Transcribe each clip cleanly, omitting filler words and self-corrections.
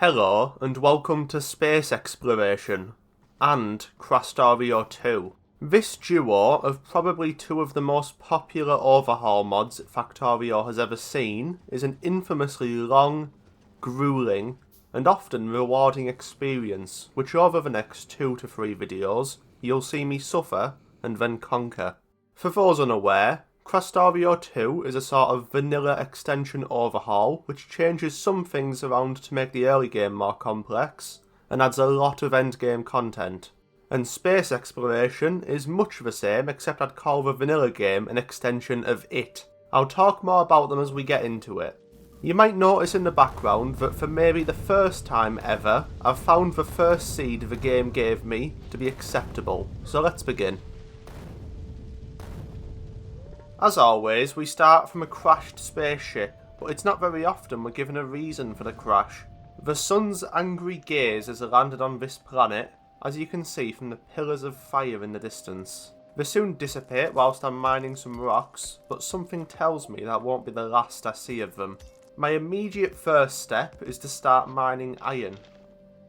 Hello and welcome to Space Exploration and Krastorio 2. This duo of probably two of the most popular overhaul mods Factorio has ever seen is an infamously long, grueling and often rewarding experience which over the next 2 to 3 videos you'll see me suffer and then conquer. For those unaware, Krastorio 2 is a sort of vanilla extension overhaul which changes some things around to make the early game more complex and adds a lot of endgame content. And Space Exploration is much the same, except I'd call the vanilla game an extension of it. I'll talk more about them as we get into it. You might notice in the background that for maybe the first time ever, I've found the first seed the game gave me to be acceptable, so let's begin. As always, we start from a crashed spaceship, but it's not very often we're given a reason for the crash. The sun's angry gaze has landed on this planet, as you can see from the pillars of fire in the distance. They soon dissipate whilst I'm mining some rocks, but something tells me that won't be the last I see of them. My immediate first step is to start mining iron.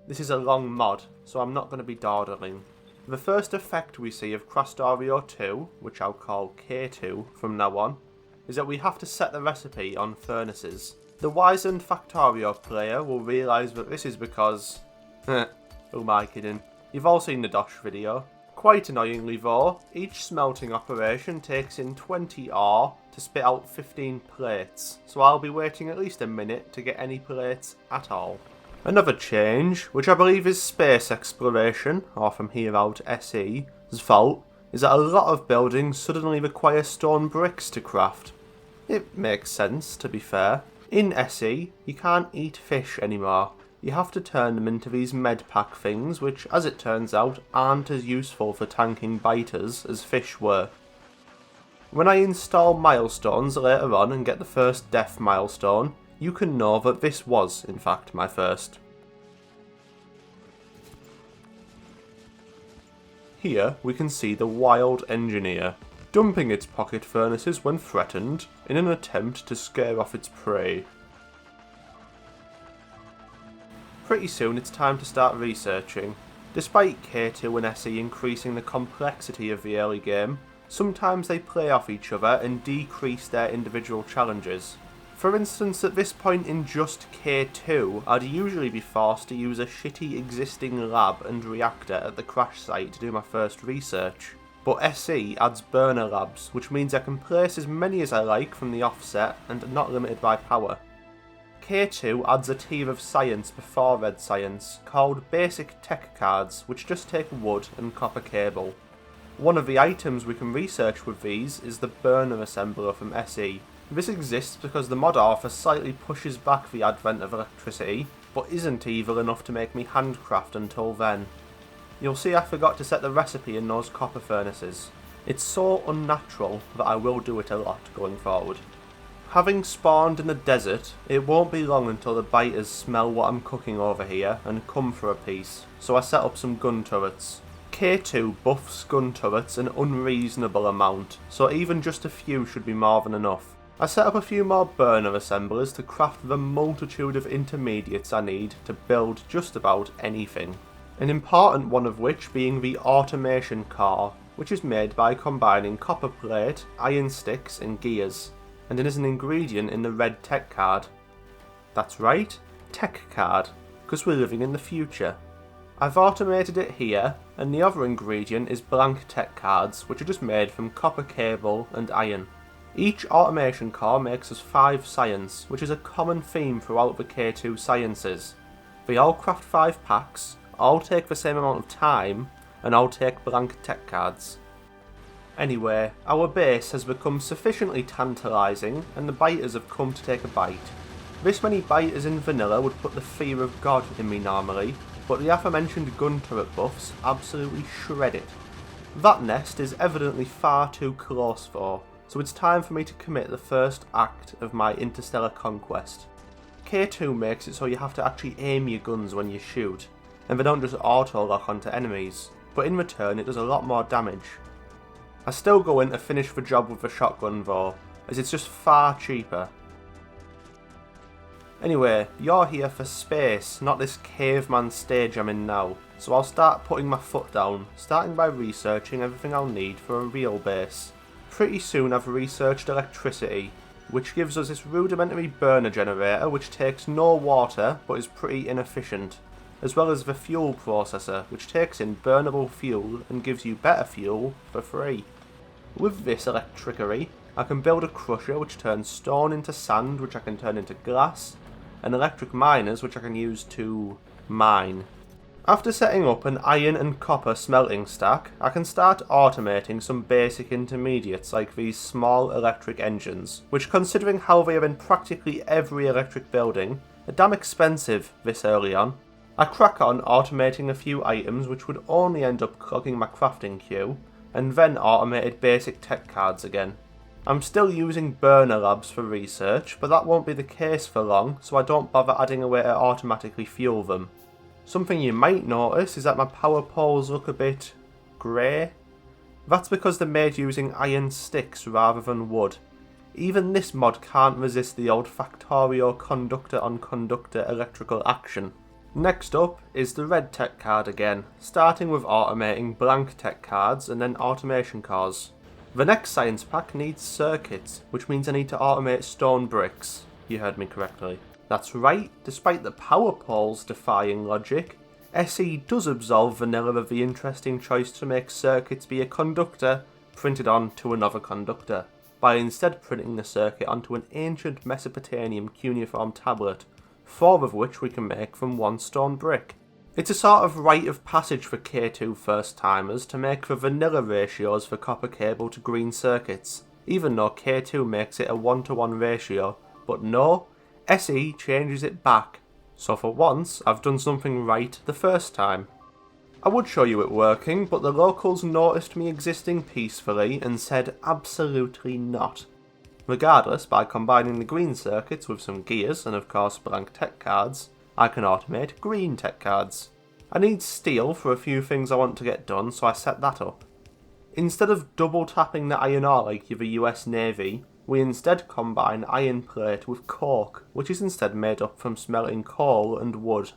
This is a long mod, so I'm not going to be dawdling. The first effect we see of Krastorio 2, which I'll call K2 from now on, is that we have to set the recipe on furnaces. The wizened Factorio player will realise that this is because... who am I kidding? You've all seen the Dosh video. Quite annoyingly though, each smelting operation takes in 20 ore to spit out 15 plates, so I'll be waiting at least a minute to get any plates at all. Another change, which I believe is Space Exploration, or from here out SE's fault, is that a lot of buildings suddenly require stone bricks to craft. It makes sense, to be fair. In SE, you can't eat fish anymore. You have to turn them into these medpack things, which, as it turns out, aren't as useful for tanking biters as fish were. When I install milestones later on and get the first death milestone, you can know that this was, in fact, my first. Here we can see the wild engineer, dumping its pocket furnaces when threatened, in an attempt to scare off its prey. Pretty soon it's time to start researching. Despite K2 and SE increasing the complexity of the early game, sometimes they play off each other and decrease their individual challenges. For instance, at this point in just K2, I'd usually be forced to use a shitty existing lab and reactor at the crash site to do my first research. But SE adds burner labs, which means I can place as many as I like from the offset and not limited by power. K2 adds a tier of science before red science, called basic tech cards, which just take wood and copper cable. One of the items we can research with these is the burner assembler from SE. This exists because the mod author slightly pushes back the advent of electricity, but isn't evil enough to make me handcraft until then. You'll see I forgot to set the recipe in those copper furnaces. It's so unnatural that I will do it a lot going forward. Having spawned in the desert, it won't be long until the biters smell what I'm cooking over here and come for a piece, so I set up some gun turrets. K2 buffs gun turrets an unreasonable amount, so even just a few should be more than enough. I set up a few more burner assemblers to craft the multitude of intermediates I need to build just about anything. An important one of which being the automation core, which is made by combining copper plate, iron sticks and gears, and it is an ingredient in the red tech card. That's right, tech card, because we're living in the future. I've automated it here, and the other ingredient is blank tech cards, which are just made from copper cable and iron. Each automation core makes us 5 science, which is a common theme throughout the K2 sciences. They all craft 5 packs, all take the same amount of time, and all take blank tech cards. Anyway, our base has become sufficiently tantalising, and the biters have come to take a bite. This many biters in vanilla would put the fear of God in me normally, but the aforementioned gun turret buffs absolutely shred it. That nest is evidently far too close though, so it's time for me to commit the first act of my interstellar conquest. K2 makes it so you have to actually aim your guns when you shoot, and they don't just auto-lock onto enemies, but in return it does a lot more damage. I still go in to finish the job with the shotgun though, as it's just far cheaper. Anyway, you're here for space, not this caveman stage I'm in now, so I'll start putting my foot down, starting by researching everything I'll need for a real base. Pretty soon I've researched electricity, which gives us this rudimentary burner generator which takes no water but is pretty inefficient, as well as the fuel processor which takes in burnable fuel and gives you better fuel for free. With this electricity, I can build a crusher which turns stone into sand which I can turn into glass, and electric miners which I can use to mine. After setting up an iron and copper smelting stack, I can start automating some basic intermediates like these small electric engines, which, considering how they are in practically every electric building, are damn expensive this early on. I crack on automating a few items which would only end up clogging my crafting queue, and then automated basic tech cards again. I'm still using burner labs for research, but that won't be the case for long, so I don't bother adding a way to automatically fuel them. Something you might notice is that my power poles look a bit grey. That's because they're made using iron sticks rather than wood. Even this mod can't resist the old Factorio conductor on conductor electrical action. Next up is the red tech card again, starting with automating blank tech cards and then automation cores. The next science pack needs circuits, which means I need to automate stone bricks. You heard me correctly. That's right, despite the power poles defying logic, SE does absolve vanilla of the interesting choice to make circuits be a conductor printed onto another conductor, by instead printing the circuit onto an ancient Mesopotamian cuneiform tablet, 4 of which we can make from 1 stone brick. It's a sort of rite of passage for K2 first timers to make the vanilla ratios for copper cable to green circuits, even though K2 makes it a 1-to-1 ratio, but no, SE changes it back, so for once I've done something right the first time. I would show you it working, but the locals noticed me existing peacefully and said absolutely not. Regardless, by combining the green circuits with some gears and of course blank tech cards, I can automate green tech cards. I need steel for a few things I want to get done, so I set that up. Instead of double tapping the iron ore like the US Navy, we instead combine iron plate with coke, which is instead made up from smelting coal and wood.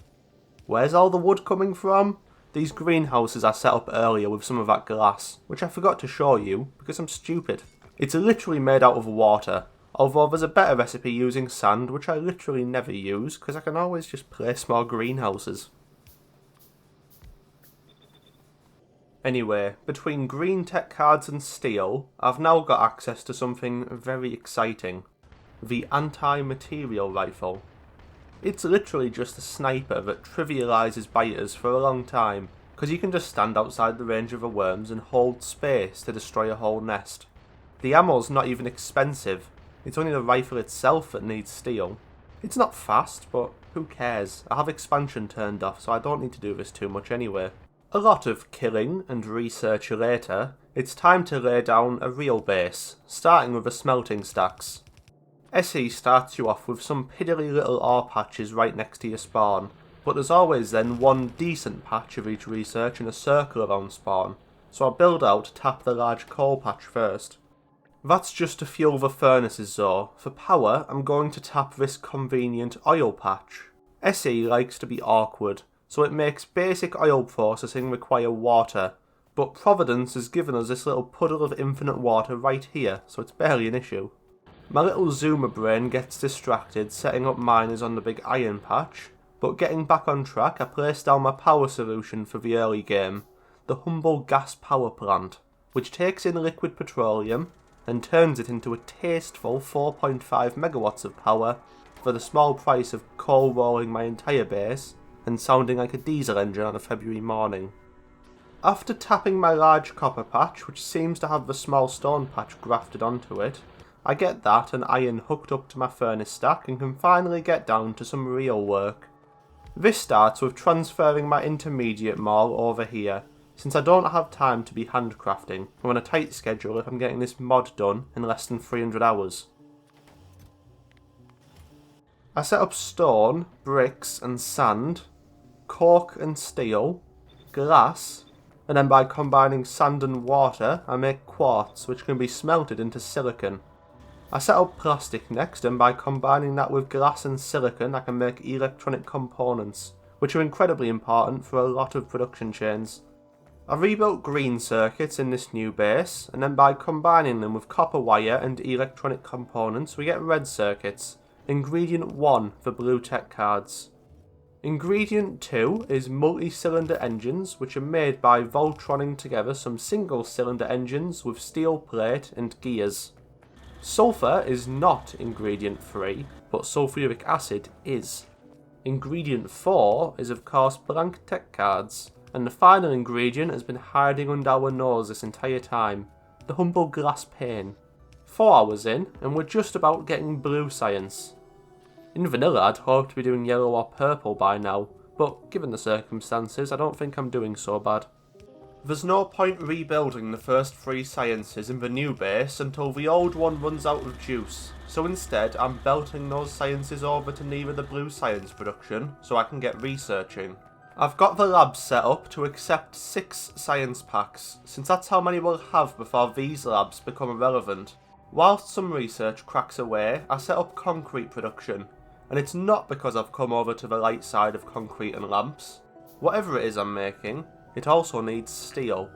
Where's all the wood coming from? These greenhouses I set up earlier with some of that glass, which I forgot to show you because I'm stupid. It's literally made out of water, although there's a better recipe using sand which I literally never use because I can always just place more greenhouses. Anyway, between green tech cards and steel, I've now got access to something very exciting. The anti-material rifle. It's literally just a sniper that trivialises biters for a long time, because you can just stand outside the range of the worms and hold space to destroy a whole nest. The ammo's not even expensive, it's only the rifle itself that needs steel. It's not fast, but who cares? I have expansion turned off, so I don't need to do this too much anyway. A lot of killing and research later, it's time to lay down a real base, starting with the smelting stacks. SE starts you off with some piddly little ore patches right next to your spawn, but there's always then one decent patch of each research in a circle around spawn, so I'll build out to tap the large coal patch first. That's just to fuel the furnaces though. For power, I'm going to tap this convenient oil patch. SE likes to be awkward, so it makes basic oil processing require water, but Providence has given us this little puddle of infinite water right here, so it's barely an issue. My little zoomer brain gets distracted setting up miners on the big iron patch, but getting back on track I place down my power solution for the early game, the humble gas power plant, which takes in liquid petroleum and turns it into a tasteful 4.5 megawatts of power for the small price of coal rolling my entire base and sounding like a diesel engine on a February morning. After tapping my large copper patch, which seems to have the small stone patch grafted onto it, I get that and iron hooked up to my furnace stack and can finally get down to some real work. This starts with transferring my intermediate mall over here, since I don't have time to be handcrafting. I'm on a tight schedule if I'm getting this mod done in less than 300 hours. I set up stone, bricks and sand, coke and steel, glass, and then by combining sand and water I make quartz which can be smelted into silicon. I set up plastic next, and by combining that with glass and silicon I can make electronic components, which are incredibly important for a lot of production chains. I rebuilt green circuits in this new base, and then by combining them with copper wire and electronic components we get red circuits. Ingredient 1 for blue tech cards. Ingredient 2 is multi-cylinder engines, which are made by Voltroning together some single-cylinder engines with steel plate and gears. Sulfur is not ingredient 3, but sulfuric acid is. Ingredient 4 is of course blank tech cards, and the final ingredient has been hiding under our nose this entire time, the humble glass pane. 4 hours in, and we're just about getting blue science. In vanilla I'd hoped to be doing yellow or purple by now, but given the circumstances I don't think I'm doing so bad. There's no point rebuilding the first 3 sciences in the new base until the old one runs out of juice, so instead I'm belting those sciences over to near the blue science production so I can get researching. I've got the lab set up to accept 6 science packs, since that's how many we'll have before these labs become irrelevant. Whilst some research cracks away, I set up concrete production, and it's not because I've come over to the light side of concrete and lamps. Whatever it is I'm making, it also needs steel.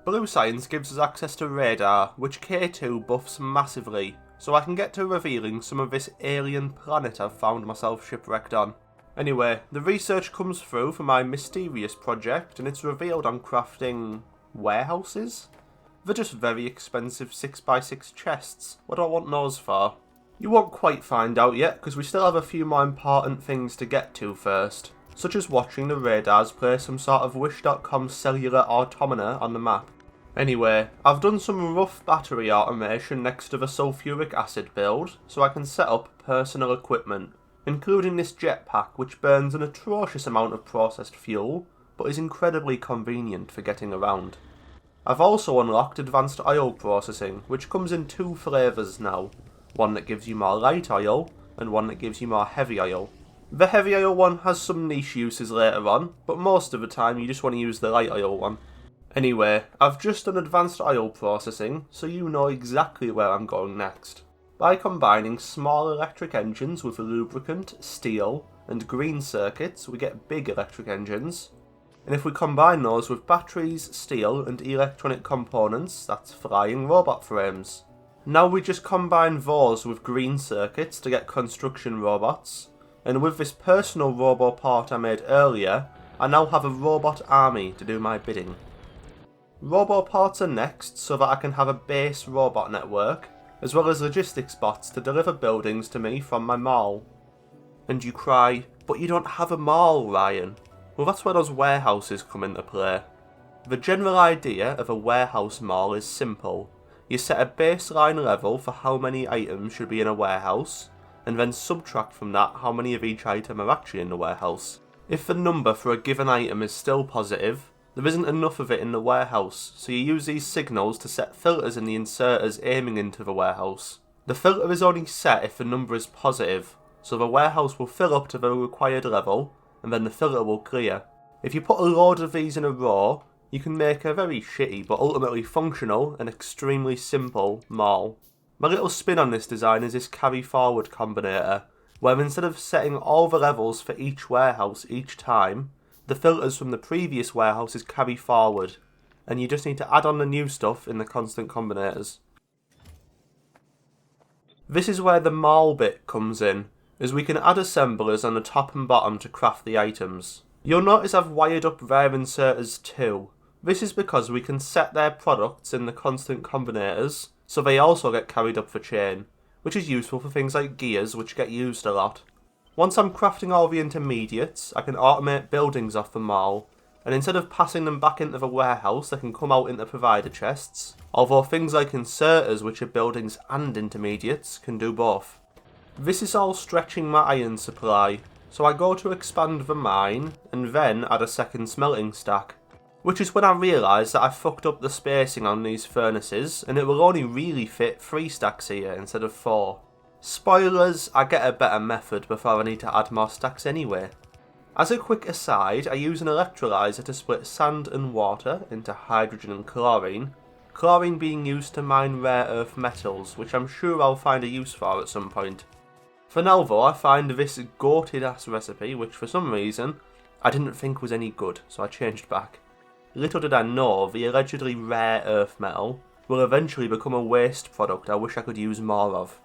Blue science gives us access to radar, which K2 buffs massively, so I can get to revealing some of this alien planet I've found myself shipwrecked on. Anyway, the research comes through for my mysterious project, and it's revealed I'm crafting warehouses? They're just very expensive 6x6 chests. What do I want those for? You won't quite find out yet, because we still have a few more important things to get to first, such as watching the radars play some sort of Wish.com cellular automata on the map. Anyway, I've done some rough battery automation next to the sulfuric acid build, so I can set up personal equipment, including this jetpack which burns an atrocious amount of processed fuel, but is incredibly convenient for getting around. I've also unlocked advanced oil processing, which comes in 2 flavours now, one that gives you more light oil, and one that gives you more heavy oil. The heavy oil one has some niche uses later on, but most of the time you just want to use the light oil one. Anyway, I've just done advanced oil processing, so you know exactly where I'm going next. By combining small electric engines with lubricant, steel, and green circuits, we get big electric engines. And if we combine those with batteries, steel, and electronic components, that's flying robot frames. Now we just combine those with green circuits to get construction robots, and with this personal robo part I made earlier, I now have a robot army to do my bidding. Robo parts are next so that I can have a base robot network, as well as logistics bots to deliver buildings to me from my mall. And you cry, but you don't have a mall, Ryan. Well, that's where those warehouses come into play. The general idea of a warehouse mall is simple. You set a baseline level for how many items should be in a warehouse, and then subtract from that how many of each item are actually in the warehouse. If the number for a given item is still positive, there isn't enough of it in the warehouse, so you use these signals to set filters in the inserters aiming into the warehouse. The filter is only set if the number is positive, so the warehouse will fill up to the required level, and then the filter will clear. If you put a load of these in a row, you can make a very shitty but ultimately functional and extremely simple mall. My little spin on this design is this carry forward combinator, where instead of setting all the levels for each warehouse each time, the filters from the previous warehouses carry forward, and you just need to add on the new stuff in the constant combinators. This is where the mall bit comes in, as we can add assemblers on the top and bottom to craft the items. You'll notice I've wired up their inserters too. This is because we can set their products in the constant combinators, so they also get carried up the chain, which is useful for things like gears which get used a lot. Once I'm crafting all the intermediates, I can automate buildings off the mall, and instead of passing them back into the warehouse, they can come out into provider chests, although things like inserters, which are buildings and intermediates, can do both. This is all stretching my iron supply, so I go to expand the mine, and then add a second smelting stack, which is when I realise that I fucked up the spacing on these furnaces, and it will only really fit 3 stacks here instead of 4. Spoilers, I get a better method before I need to add more stacks anyway. As a quick aside, I use an electrolyzer to split sand and water into hydrogen and chlorine, chlorine being used to mine rare earth metals, which I'm sure I'll find a use for at some point. For now though, I find this goated ass recipe, which for some reason I didn't think was any good, so I changed back. Little did I know, the allegedly rare earth metal will eventually become a waste product I wish I could use more of.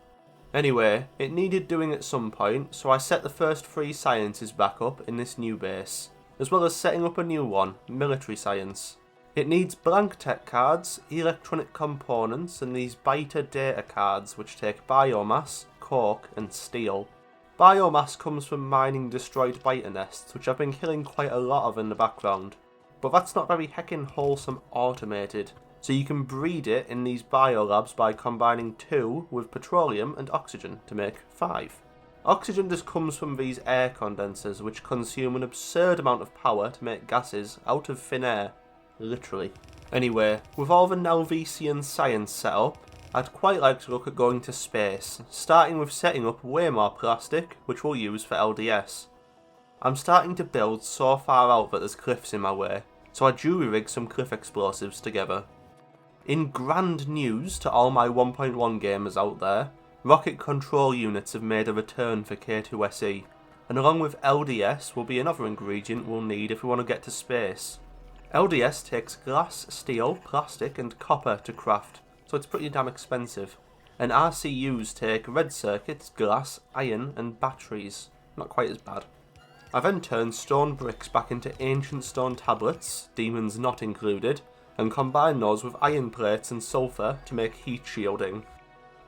Anyway, it needed doing at some point, so I set the first 3 sciences back up in this new base, as well as setting up a new one, military science. It needs blank tech cards, electronic components, and these beta data cards which take biomass, coke, and steel. Biomass comes from mining destroyed beta nests, which I've been killing quite a lot of in the background. But that's not very heckin' wholesome automated, so you can breed it in these biolabs by combining 2 with petroleum and oxygen to make 5. Oxygen just comes from these air condensers which consume an absurd amount of power to make gases out of thin air. Literally. Anyway, with all the Nalvesian science set up, I'd quite like to look at going to space, starting with setting up way more plastic, which we'll use for LDS. I'm starting to build so far out that there's cliffs in my way, so I jury-rigged some cliff explosives together. In grand news to all my 1.1 gamers out there, rocket control units have made a return for K2SE, and along with LDS will be another ingredient we'll need if we want to get to space. LDS takes glass, steel, plastic and copper to craft, so it's pretty damn expensive. And RCUs take red circuits, glass, iron and batteries. Not quite as bad. I then turned stone bricks back into ancient stone tablets, demons not included, and combined those with iron plates and sulphur to make heat shielding.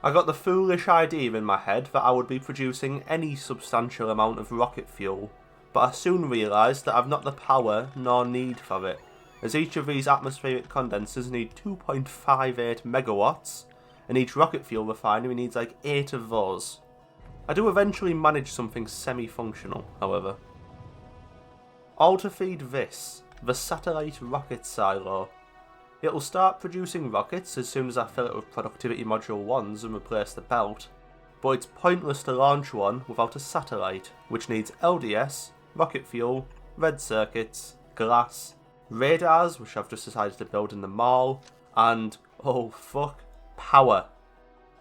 I got the foolish idea in my head that I would be producing any substantial amount of rocket fuel, but I soon realised that I've not the power nor need for it, as each of these atmospheric condensers need 2.58 megawatts, and each rocket fuel refinery needs like 8 of those. I do eventually manage something semi-functional, however. All to feed this, the satellite rocket silo. It'll start producing rockets as soon as I fill it with productivity module 1s and replace the belt, but it's pointless to launch one without a satellite, which needs LDS, rocket fuel, red circuits, glass, radars, which I've just decided to build in the mall, and, oh fuck, power.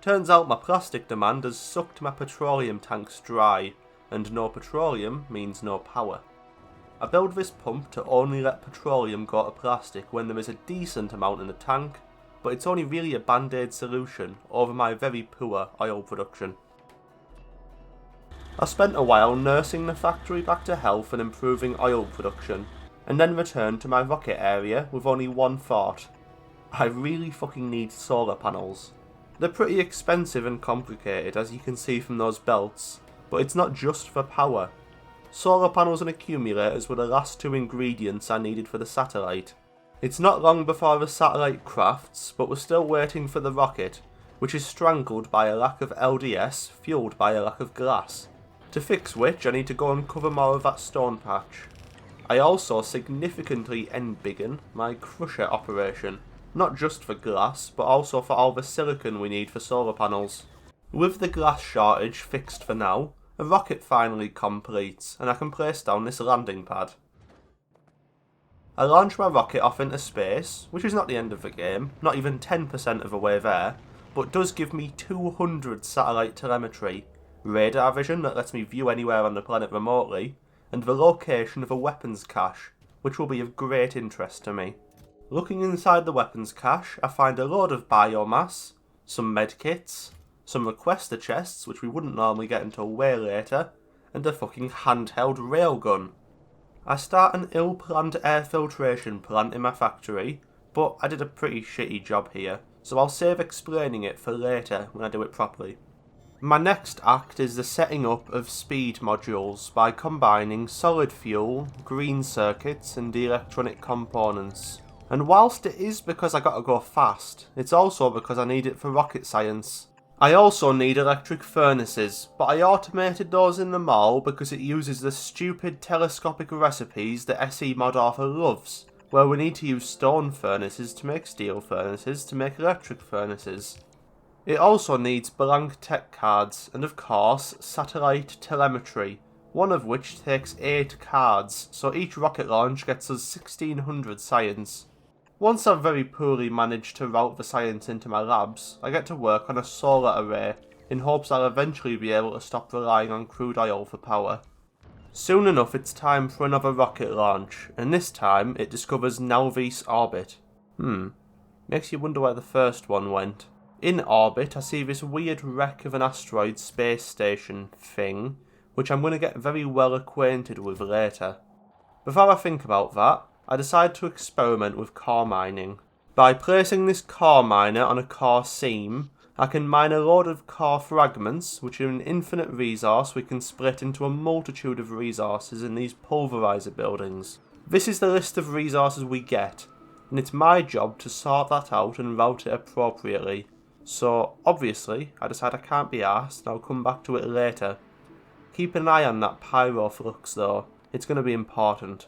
Turns out my plastic demand has sucked my petroleum tanks dry, and no petroleum means no power. I build this pump to only let petroleum go to plastic when there is a decent amount in the tank, but it's only really a band-aid solution over my very poor oil production. I spent a while nursing the factory back to health and improving oil production, and then returned to my rocket area with only one thought. I really fucking need solar panels. They're pretty expensive and complicated as you can see from those belts, but it's not just for power. Solar panels and accumulators were the last 2 ingredients I needed for the satellite. It's not long before the satellite crafts, but we're still waiting for the rocket, which is strangled by a lack of LDS fueled by a lack of glass, to fix which I need to go and cover more of that stone patch. I also significantly embiggen my crusher operation, not just for glass, but also for all the silicon we need for solar panels. With the glass shortage fixed for now, a rocket finally completes, and I can place down this landing pad. I launch my rocket off into space, which is not the end of the game, not even 10% of the way there, but does give me 200 satellite telemetry, radar vision that lets me view anywhere on the planet remotely, and the location of a weapons cache, which will be of great interest to me. Looking inside the weapons cache, I find a load of biomass, some medkits, some requester chests, which we wouldn't normally get until way later, and a fucking handheld railgun. I start an ill-planned air filtration plant in my factory, but I did a pretty shitty job here, so I'll save explaining it for later when I do it properly. My next act is the setting up of speed modules by combining solid fuel, green circuits and electronic components. And whilst it is because I gotta go fast, it's also because I need it for rocket science. I also need electric furnaces, but I automated those in the mall because it uses the stupid telescopic recipes that SE mod author loves, where we need to use stone furnaces to make steel furnaces to make electric furnaces. It also needs blank tech cards, and of course, satellite telemetry, one of which takes 8 cards, so each rocket launch gets us 1600 science. Once I've very poorly managed to route the science into my labs, I get to work on a solar array in hopes I'll eventually be able to stop relying on crude oil for power. Soon enough it's time for another rocket launch, and this time it discovers Nalvis orbit. Makes you wonder where the first one went. In orbit I see this weird wreck of an asteroid space station thing, which I'm going to get very well acquainted with later. Before I think about that, I decide to experiment with core mining. By placing this core miner on a core seam, I can mine a load of core fragments, which are an infinite resource we can split into a multitude of resources in these pulverizer buildings. This is the list of resources we get, and it's my job to sort that out and route it appropriately. So, obviously, I decide I can't be arsed and I'll come back to it later. Keep an eye on that pyroflux though, it's going to be important.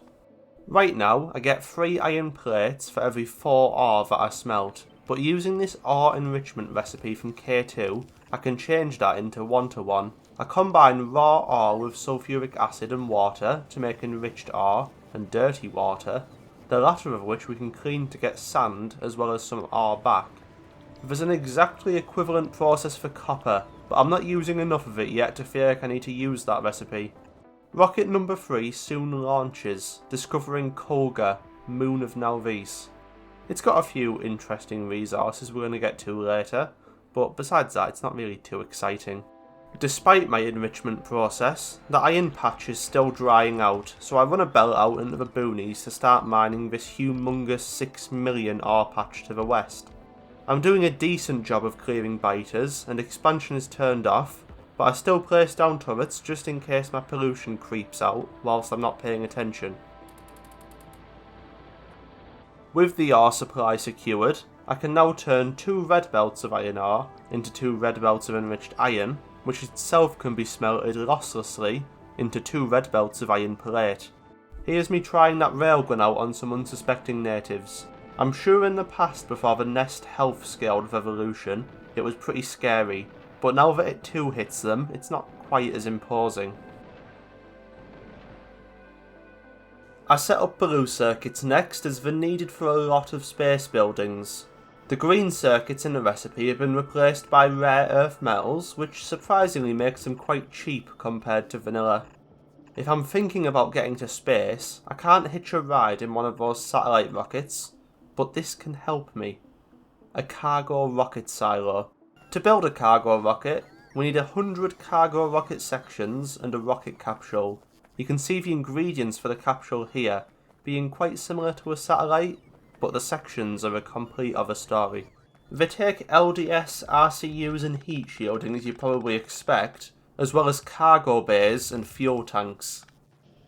Right now, I get 3 iron plates for every 4 ore that I smelt, but using this ore enrichment recipe from K2, I can change that into 1:1. I combine raw ore with sulfuric acid and water to make enriched ore and dirty water, the latter of which we can clean to get sand as well as some ore back. There's an exactly equivalent process for copper, but I'm not using enough of it yet to feel like I need to use that recipe. Rocket number 3 soon launches, discovering Kolga, moon of Nalvis. It's got a few interesting resources we're going to get to later, but besides that it's not really too exciting. Despite my enrichment process, the iron patch is still drying out, so I run a belt out into the boonies to start mining this humongous 6 million ore patch to the west. I'm doing a decent job of clearing biters, and expansion is turned off, but I still place down turrets just in case my pollution creeps out whilst I'm not paying attention. With the ore supply secured, I can now turn 2 red belts of iron ore into 2 red belts of enriched iron, which itself can be smelted losslessly into 2 red belts of iron plate. Here's me trying that railgun out on some unsuspecting natives. I'm sure in the past before the nest health scaled with evolution, it was pretty scary, but now that it too hits them, it's not quite as imposing. I set up blue circuits next as they're needed for a lot of space buildings. The green circuits in the recipe have been replaced by rare earth metals, which surprisingly makes them quite cheap compared to vanilla. If I'm thinking about getting to space, I can't hitch a ride in one of those satellite rockets, but this can help me. A cargo rocket silo. To build a cargo rocket, we need 100 cargo rocket sections and a rocket capsule. You can see the ingredients for the capsule here, being quite similar to a satellite, but the sections are a complete other story. They take LDS, RCUs and heat shielding as you probably expect, as well as cargo bays and fuel tanks.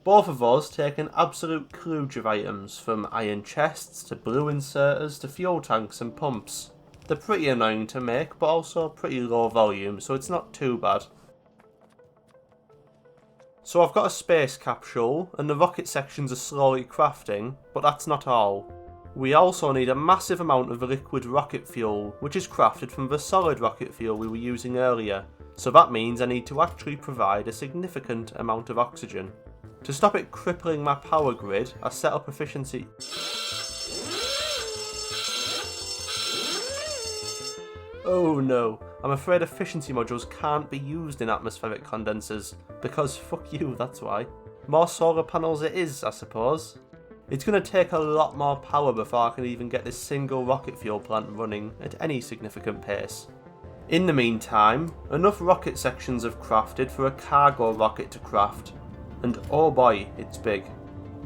Both of those take an absolute kludge of items, from iron chests to blue inserters to fuel tanks and pumps. They're pretty annoying to make, but also pretty low volume, so it's not too bad. So I've got a space capsule, and the rocket sections are slowly crafting, but that's not all. We also need a massive amount of liquid rocket fuel, which is crafted from the solid rocket fuel we were using earlier, so that means I need to actually provide a significant amount of oxygen. To stop it crippling my power grid, I set up efficiency... Oh no, I'm afraid efficiency modules can't be used in atmospheric condensers, because fuck you, that's why. More solar panels it is, I suppose. It's going to take a lot more power before I can even get this single rocket fuel plant running at any significant pace. In the meantime, enough rocket sections have crafted for a cargo rocket to craft, and oh boy, it's big.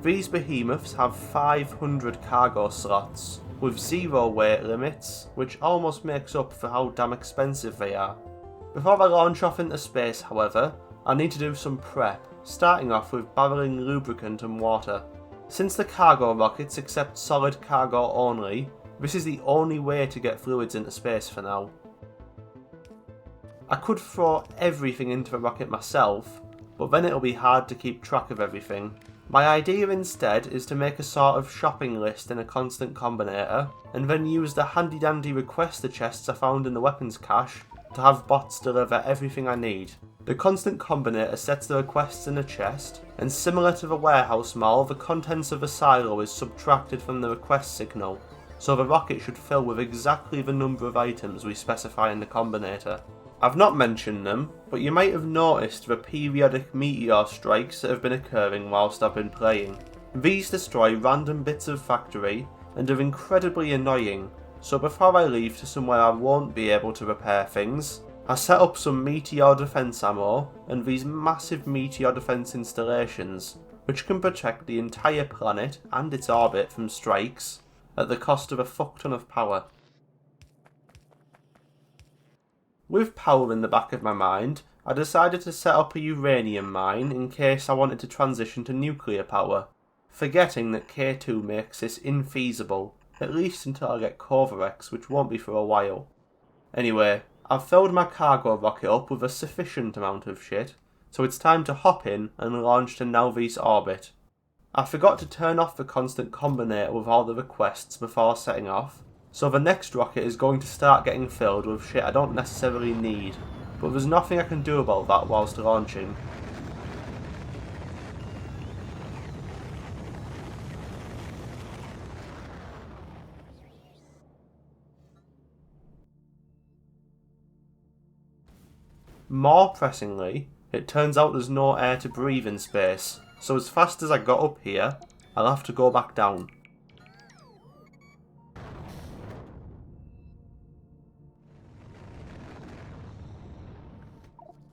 These behemoths have 500 cargo slots, with 0 weight limits, which almost makes up for how damn expensive they are. Before I launch off into space, however, I need to do some prep, starting off with barreling lubricant and water. Since the cargo rockets accept solid cargo only, this is the only way to get fluids into space for now. I could throw everything into the rocket myself, but then it'll be hard to keep track of everything. My idea instead is to make a sort of shopping list in a constant combinator, and then use the handy dandy requester chests I found in the weapons cache to have bots deliver everything I need. The constant combinator sets the requests in a chest, and similar to the warehouse mall, the contents of the silo is subtracted from the request signal. so the rocket should fill with exactly the number of items we specify in the combinator. I've not mentioned them, but you might have noticed the periodic meteor strikes that have been occurring whilst I've been playing. These destroy random bits of factory and are incredibly annoying, so before I leave to somewhere I won't be able to repair things, I set up some meteor defense ammo and these massive meteor defense installations, which can protect the entire planet and its orbit from strikes at the cost of a fuckton of power. With power in the back of my mind, I decided to set up a uranium mine in case I wanted to transition to nuclear power, forgetting that K2 makes this infeasible, at least until I get Kovarex, which won't be for a while. Anyway, I've filled my cargo rocket up with a sufficient amount of shit, so it's time to hop in and launch to Nalvis orbit. I forgot to turn off the constant combinator with all the requests before setting off, so the next rocket is going to start getting filled with shit I don't necessarily need, but there's nothing I can do about that whilst launching. More pressingly, it turns out there's no air to breathe in space, so as fast as I got up here, I'll have to go back down.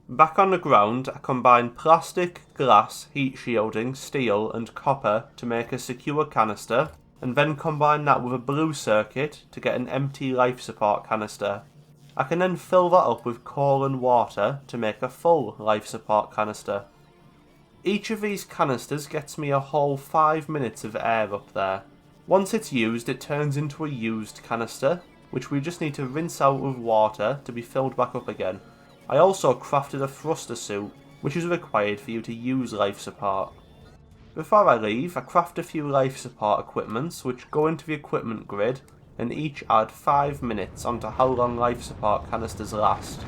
Back on the ground, I combine plastic, glass, heat shielding, steel and copper to make a secure canister, and then combine that with a blue circuit to get an empty life support canister. I can then fill that up with coal and water to make a full life support canister. Each of these canisters gets me a whole 5 minutes of air up there. Once it's used, it turns into a used canister, which we just need to rinse out with water to be filled back up again. I also crafted a thruster suit, which is required for you to use life support. Before I leave, I craft a few life support equipments which go into the equipment grid and each add 5 minutes onto how long life support canisters last.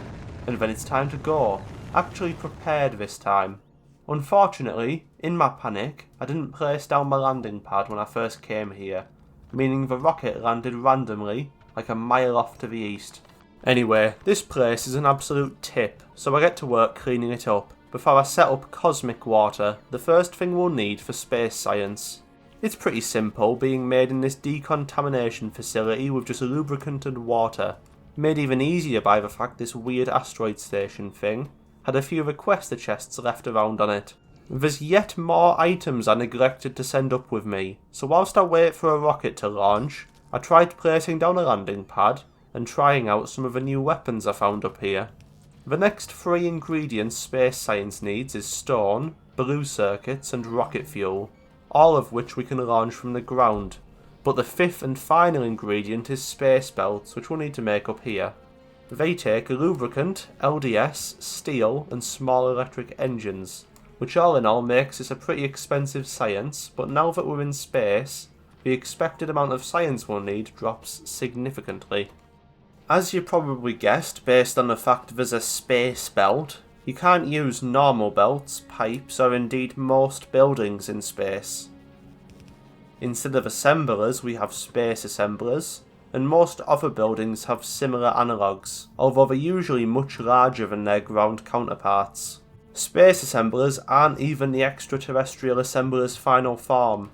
And then it's time to go. Actually prepared this time. Unfortunately, in my panic, I didn't place down my landing pad when I first came here, meaning the rocket landed randomly, like a mile off to the east. Anyway, this place is an absolute tip, so I get to work cleaning it up. Before I set up cosmic water, the first thing we'll need for space science. It's pretty simple, being made in this decontamination facility with just lubricant and water. Made even easier by the fact this weird asteroid station thing had a few requester chests left around on it. There's yet more items I neglected to send up with me, so whilst I wait for a rocket to launch, I tried placing down a landing pad and trying out some of the new weapons I found up here. The next 3 ingredients space science needs is stone, blue circuits and rocket fuel, all of which we can launch from the ground, but the 5th and final ingredient is space belts, which we'll need to make up here. They take lubricant, LDS, steel and small electric engines, which all in all makes this a pretty expensive science, but now that we're in space, the expected amount of science we'll need drops significantly. As you probably guessed, based on the fact there's a space belt, you can't use normal belts, pipes, or indeed most buildings in space. Instead of assemblers, we have space assemblers, and most other buildings have similar analogues, although they're usually much larger than their ground counterparts. Space assemblers aren't even the extraterrestrial assembler's final form.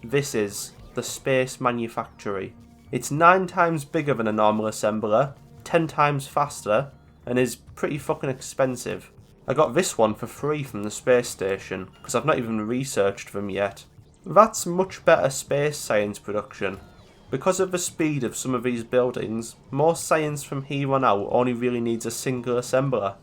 This is the Space Manufactory. It's 9 times bigger than a normal assembler, 10 times faster, and is pretty fucking expensive. I got this one for free from the space station, because I've not even researched them yet. That's much better space science production. Because of the speed of some of these buildings, most science from here on out only really needs a single assembler.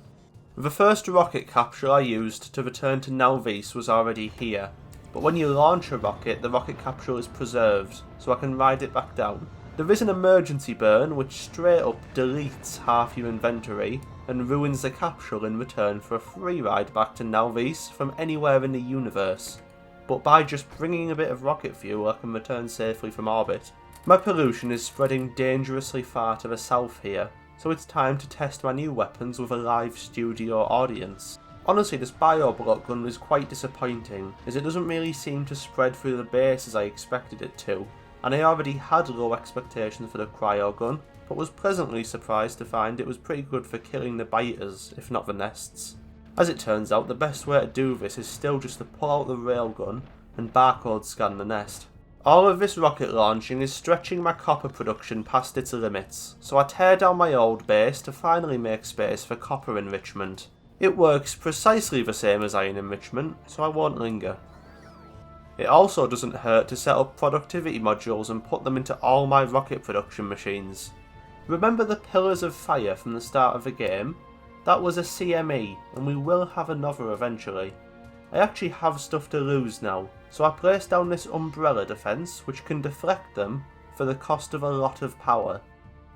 The first rocket capsule I used to return to Nalvis was already here, but when you launch a rocket, the rocket capsule is preserved, so I can ride it back down. There is an emergency burn which straight up deletes half your inventory and ruins the capsule in return for a free ride back to Nalvis from anywhere in the universe. But by just bringing a bit of rocket fuel I can return safely from orbit. My pollution is spreading dangerously far to the south here, so it's time to test my new weapons with a live studio audience. Honestly, this bio-block gun is quite disappointing, as it doesn't really seem to spread through the base as I expected it to. and I already had low expectations for the cryo gun, but was pleasantly surprised to find it was pretty good for killing the biters, if not the nests. As it turns out, the best way to do this is still just to pull out the railgun and barcode scan the nest. All of this rocket launching is stretching my copper production past its limits, so I tear down my old base to finally make space for copper enrichment. It works precisely the same as iron enrichment, so I won't linger. It also doesn't hurt to set up productivity modules and put them into all my rocket production machines. Remember the pillars of fire from the start of the game? That was a CME, and we will have another eventually. I actually have stuff to lose now, so I place down this umbrella defence which can deflect them for the cost of a lot of power.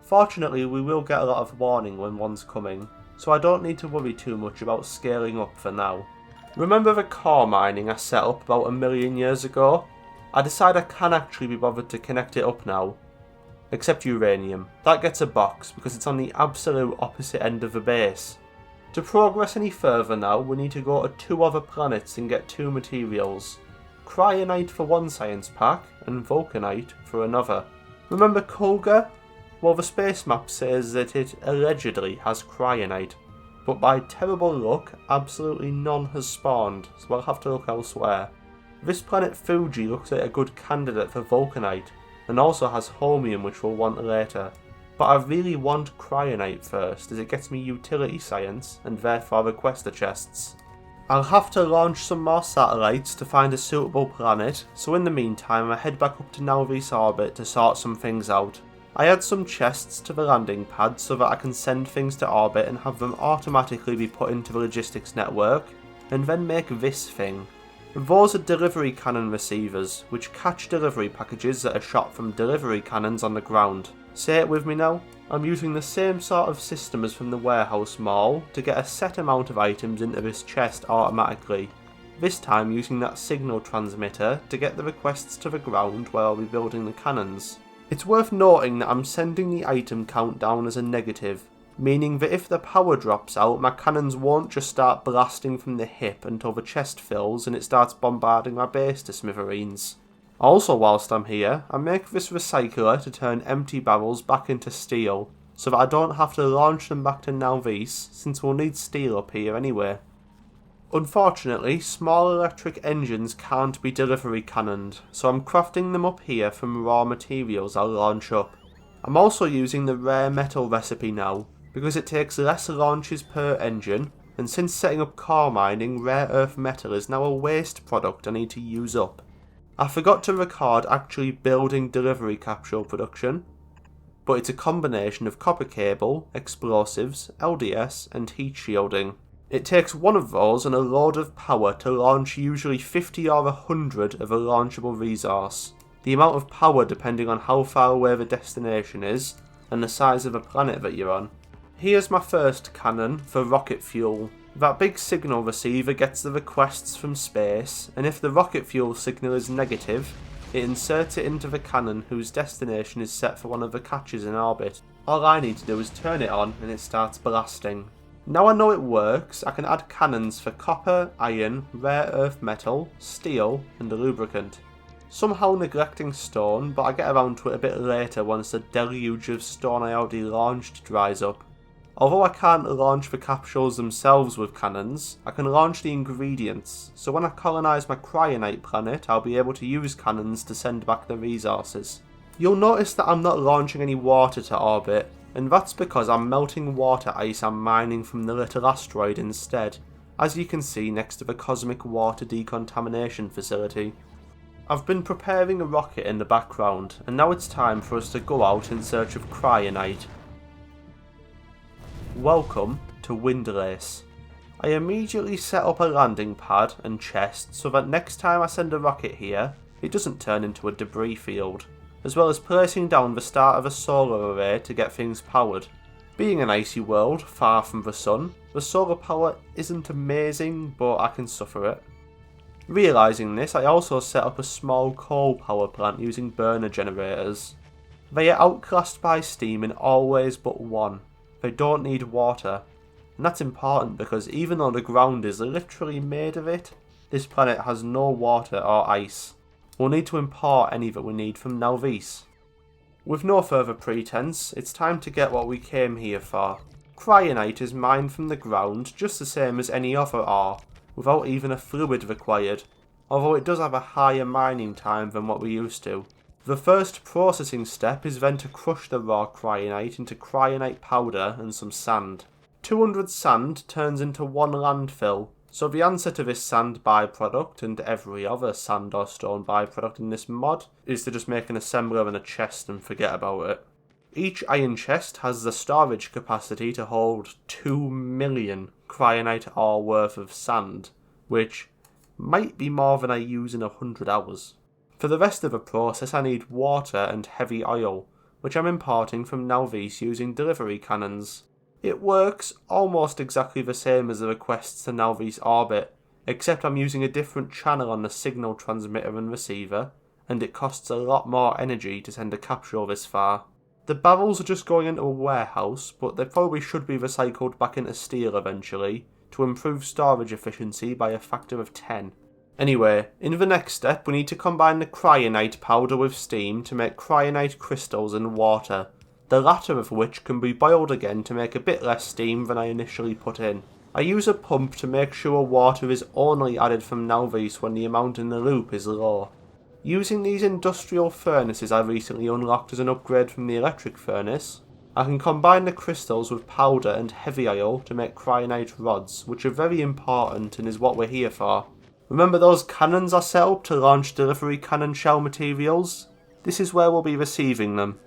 Fortunately we will get a lot of warning when one's coming, so I don't need to worry too much about scaling up for now. Remember the core mining I set up about 1 million years ago? I decide I can actually be bothered to connect it up now. Except uranium. That gets a box because it's on the absolute opposite end of the base. To progress any further now, we need to go to 2 other planets and get 2 materials. Cryonite for one science pack, and Vulcanite for another. Remember Kulga? Well, the space map says that it allegedly has Cryonite, but by terrible luck, absolutely none has spawned, so I'll have to look elsewhere. This planet Fuji looks like a good candidate for Vulcanite, and also has holmium which we'll want later. But I really want Cryonite first, as it gets me utility science, and therefore requester chests. I'll have to launch some more satellites to find a suitable planet, so in the meantime I head back up to Nauvis orbit to sort some things out. I add some chests to the landing pad so that I can send things to orbit and have them automatically be put into the logistics network, and then make this thing. Those are delivery cannon receivers, which catch delivery packages that are shot from delivery cannons on the ground. Say it with me now. I'm using the same sort of system as from the warehouse mall to get a set amount of items into this chest automatically. This time using that signal transmitter to get the requests to the ground where I'll be building the cannons. It's worth noting that I'm sending the item count down as a negative, meaning that if the power drops out, my cannons won't just start blasting from the hip until the chest fills and it starts bombarding my base to smithereens. Also, whilst I'm here, I make this recycler to turn empty barrels back into steel, so that I don't have to launch them back to Nauvis, since we'll need steel up here anyway. Unfortunately, small electric engines can't be delivery cannoned, so I'm crafting them up here from raw materials I'll launch up. I'm also using the rare metal recipe now, because it takes less launches per engine, and since setting up core mining, rare earth metal is now a waste product I need to use up. I forgot to record actually building delivery capsule production, but it's a combination of copper cable, explosives, LDS and heat shielding. It takes one of those and a load of power to launch usually 50 or 100 of a launchable resource. The amount of power depending on how far away the destination is and the size of the planet that you're on. Here's my first cannon for rocket fuel. That big signal receiver gets the requests from space, and if the rocket fuel signal is negative, it inserts it into the cannon whose destination is set for one of the catches in orbit. All I need to do is turn it on and it starts blasting. Now I know it works, I can add cannons for copper, iron, rare earth metal, steel and a lubricant. Somehow neglecting stone, but I get around to it a bit later once the deluge of stone I already launched dries up. Although I can't launch the capsules themselves with cannons, I can launch the ingredients, so when I colonise my Cryonite planet I'll be able to use cannons to send back the resources. You'll notice that I'm not launching any water to orbit, and that's because I'm melting water ice I'm mining from the little asteroid instead, as you can see next to the cosmic water decontamination facility. I've been preparing a rocket in the background, and now it's time for us to go out in search of Cryonite. Welcome to Windlace. I immediately set up a landing pad and chest so that next time I send a rocket here, it doesn't turn into a debris field, as well as placing down the start of a solar array to get things powered. Being an icy world, far from the sun, the solar power isn't amazing, but I can suffer it. Realising this, I also set up a small coal power plant using burner generators. They are outclassed by steam in all ways but one. They don't need water, and that's important because even though the ground is literally made of it, this planet has no water or ice. we'll need to import any that we need from Nalvis. With no further pretense, it's time to get what we came here for. Cryonite is mined from the ground just the same as any other ore, without even a fluid required, although it does have a higher mining time than what we used to. The first processing step is then to crush the raw cryonite into cryonite powder and some sand. 200 sand turns into 1 landfill, so the answer to this sand byproduct and every other sand or stone byproduct in this mod is to just make an assembler and a chest and forget about it. Each iron chest has the storage capacity to hold 2 million cryonite ore worth of sand, which might be more than I use in 100 hours. For the rest of the process I need water and heavy oil, which I'm importing from Nalvis using delivery cannons. It works almost exactly the same as the requests to Nalvis orbit, except I'm using a different channel on the signal transmitter and receiver, and it costs a lot more energy to send a capsule this far. The barrels are just going into a warehouse, but they probably should be recycled back into steel eventually, to improve storage efficiency by a factor of 10. Anyway, in the next step we need to combine the cryonite powder with steam to make cryonite crystals and water, the latter of which can be boiled again to make a bit less steam than I initially put in. I use a pump to make sure water is only added from Nalvis when the amount in the loop is low. Using these industrial furnaces I recently unlocked as an upgrade from the electric furnace, I can combine the crystals with powder and heavy oil to make cryonite rods, which are very important and is what we're here for. Remember those cannons I set up to launch delivery cannon shell materials? This is where we'll be receiving them.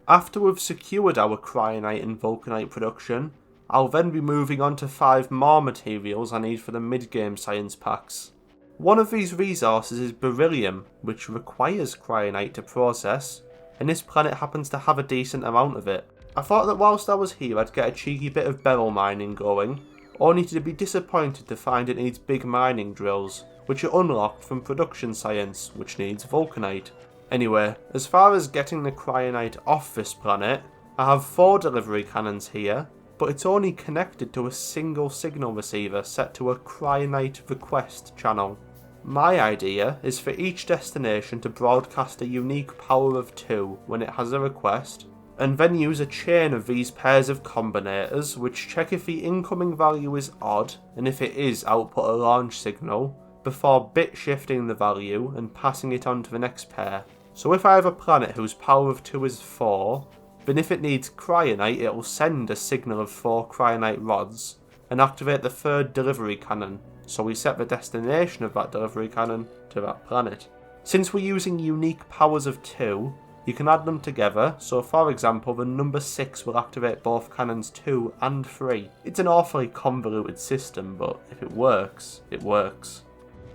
After we've secured our Cryonite and Vulcanite production, I'll then be moving on to 5 more materials I need for the mid-game science packs. One of these resources is beryllium, which requires Cryonite to process, and this planet happens to have a decent amount of it. I thought that whilst I was here I'd get a cheeky bit of beryl mining going, only to be disappointed to find it needs big mining drills, which are unlocked from production science, which needs Vulcanite. Anyway, as far as getting the Cryonite off this planet, I have 4 delivery cannons here, but it's only connected to a single signal receiver set to a Cryonite request channel. My idea is for each destination to broadcast a unique power of 2 when it has a request, and then use a chain of these pairs of combinators which check if the incoming value is odd, and if it is output a launch signal, before bit shifting the value and passing it on to the next pair. So if I have a planet whose power of 2 is 4, then if it needs Cryonite it will send a signal of 4 Cryonite rods and activate the 3rd delivery cannon, so we set the destination of that delivery cannon to that planet. Since we're using unique powers of 2, you can add them together, so for example the number 6 will activate both cannons 2 and 3. It's an awfully convoluted system, but if it works, it works.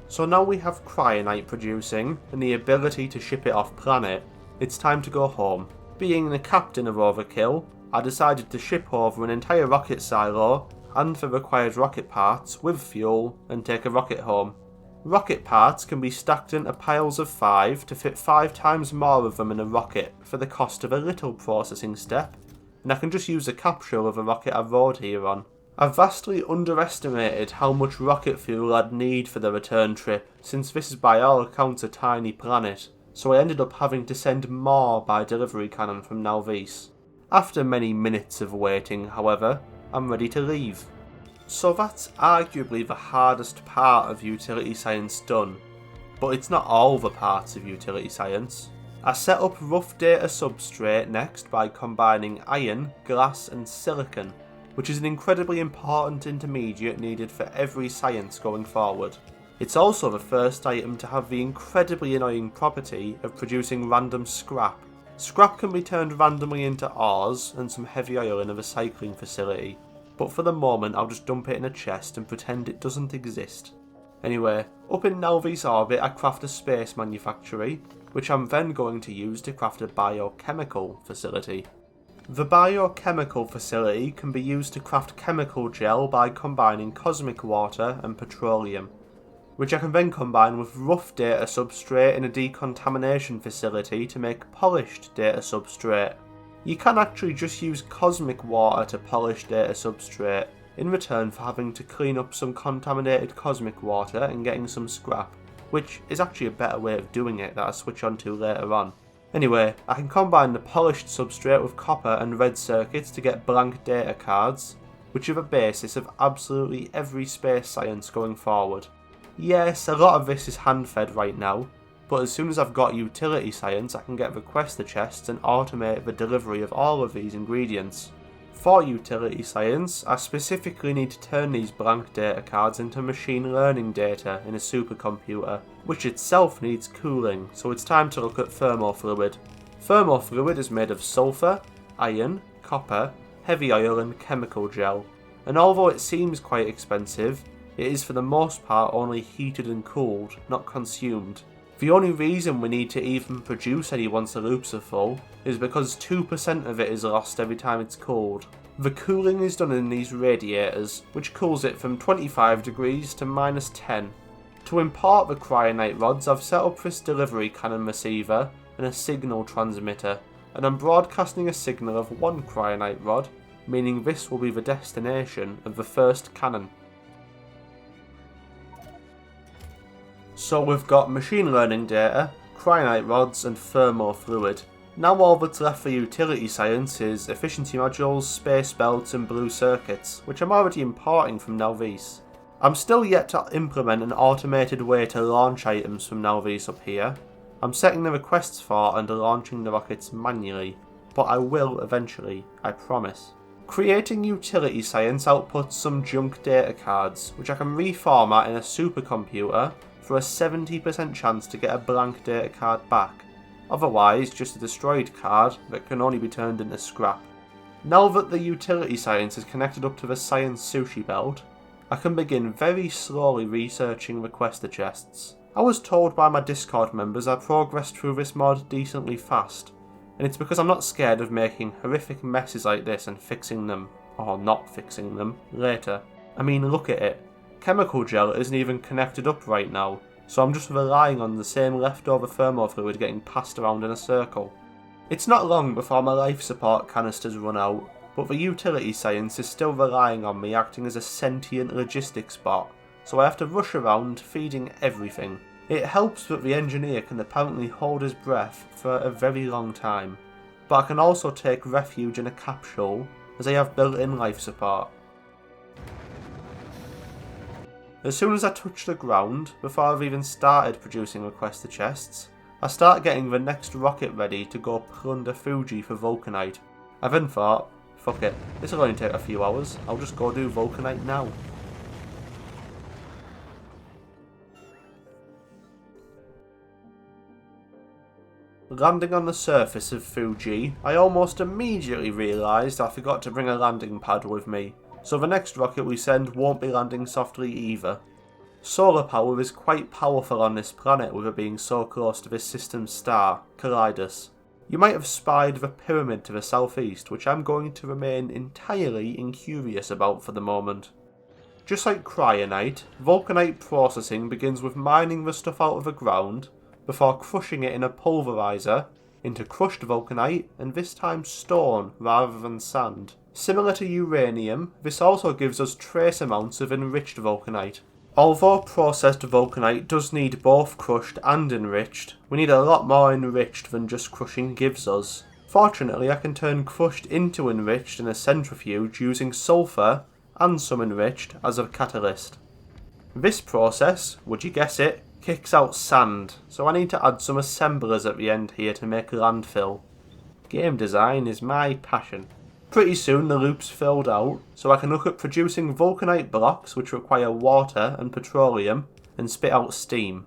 So now we have Cryonite producing, and the ability to ship it off planet, it's time to go home. Being the captain of Overkill, I decided to ship over an entire rocket silo and the required rocket parts with fuel and take a rocket home. Rocket parts can be stacked into piles of 5 to fit 5 times more of them in a rocket for the cost of a little processing step, and I can just use a capsule of the rocket I rode here on. I vastly underestimated how much rocket fuel I'd need for the return trip, since this is by all accounts a tiny planet, so I ended up having to send more by delivery cannon from Nalvis. After many minutes of waiting, however, I'm ready to leave. So that's arguably the hardest part of utility science done, but it's not all the parts of utility science. I set up rough data substrate next by combining iron, glass and silicon, which is an incredibly important intermediate needed for every science going forward. It's also the first item to have the incredibly annoying property of producing random scrap. Scrap can be turned randomly into ores and some heavy oil in a recycling facility, but for the moment I'll just dump it in a chest and pretend it doesn't exist. Anyway, up in Nalvis orbit I craft a space manufactory, which I'm then going to use to craft a biochemical facility. The biochemical facility can be used to craft chemical gel by combining cosmic water and petroleum, which I can then combine with rough data substrate in a decontamination facility to make polished data substrate. You can actually just use cosmic water to polish data substrate, in return for having to clean up some contaminated cosmic water and getting some scrap. which is actually a better way of doing it that I'll switch on to later on. Anyway, I can combine the polished substrate with copper and red circuits to get blank data cards, which are the basis of absolutely every space science going forward. Yes, a lot of this is hand-fed right now, but as soon as I've got utility science I can get requester chests and automate the delivery of all of these ingredients. For utility science, I specifically need to turn these blank data cards into machine learning data in a supercomputer, which itself needs cooling, so it's time to look at thermofluid. Thermofluid is made of sulfur, iron, copper, heavy oil and chemical gel, and although it seems quite expensive, it is for the most part only heated and cooled, not consumed. The only reason we need to even produce any once the loops are full is because 2% of it is lost every time it's cooled. The cooling is done in these radiators, which cools it from 25 degrees to -10. To import the Cryonite rods, I've set up this delivery cannon receiver and a signal transmitter, and I'm broadcasting a signal of one Cryonite rod, meaning this will be the destination of the first cannon. So we've got machine learning data, Cryonite rods and thermofluid. Now all that's left for utility science is efficiency modules, space belts and blue circuits, which I'm already importing from Nalvis. I'm still yet to implement an automated way to launch items from Nalvis up here. I'm setting the requests for and launching the rockets manually, but I will eventually, I promise. Creating utility science outputs some junk data cards, which I can reformat in a supercomputer for a 70% chance to get a blank data card back, otherwise just a destroyed card that can only be turned into scrap. Now that the utility science is connected up to the science sushi belt, I can begin very slowly researching requester chests. I was told by my Discord members I progressed through this mod decently fast, and it's because I'm not scared of making horrific messes like this and fixing them, or not fixing them, later. I mean, look at it. Chemical gel isn't even connected up right now, so I'm just relying on the same leftover thermofluid getting passed around in a circle. It's not long before my life support canisters run out, but the utility science is still relying on me acting as a sentient logistics bot, so I have to rush around feeding everything. It helps that the engineer can apparently hold his breath for a very long time, but I can also take refuge in a capsule as I have built-in life support. As soon as I touch the ground, before I've even started producing requester chests, I start getting the next rocket ready to go plunder Fuji for Vulcanite. I then thought, fuck it, this'll only take a few hours, I'll just go do Vulcanite now. Landing on the surface of Fuji, I almost immediately realised I forgot to bring a landing pad with me, so the next rocket we send won't be landing softly either. Solar power is quite powerful on this planet with it being so close to this system's star, Calidus. You might have spied the pyramid to the southeast, which I'm going to remain entirely incurious about for the moment. Just like Cryonite, Vulcanite processing begins with mining the stuff out of the ground, before crushing it in a pulverizer into crushed Vulcanite, and this time stone rather than sand. Similar to uranium, this also gives us trace amounts of enriched Vulcanite. Although processed Vulcanite does need both crushed and enriched, we need a lot more enriched than just crushing gives us. Fortunately, I can turn crushed into enriched in a centrifuge using sulfur and some enriched as a catalyst. This process, would you guess it, kicks out sand, so I need to add some assemblers at the end here to make landfill. Game design is my passion. Pretty soon the loop's filled out, so I can look at producing Vulcanite blocks which require water and petroleum and spit out steam.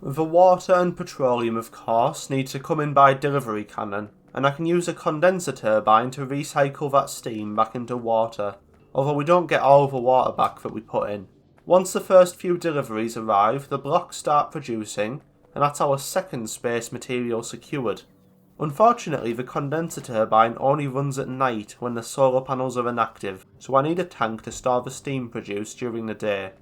The water and petroleum of course need to come in by delivery cannon, and I can use a condenser turbine to recycle that steam back into water, although we don't get all the water back that we put in. Once the first few deliveries arrive, the blocks start producing, and that's our second space material secured. Unfortunately, the condenser turbine only runs at night when the solar panels are inactive, so I need a tank to store the steam produced during the day.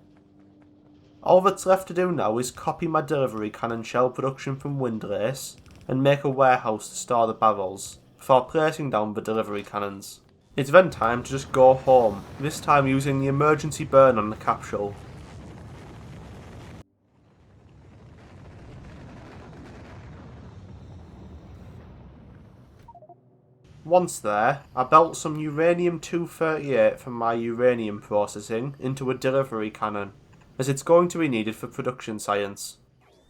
All that's left to do now is copy my delivery cannon shell production from Windlace and make a warehouse to store the barrels, before placing down the delivery cannons. It's then time to just go home, this time using the emergency burn on the capsule. Once there, I built some uranium-238 from my uranium processing into a delivery cannon, as it's going to be needed for production science.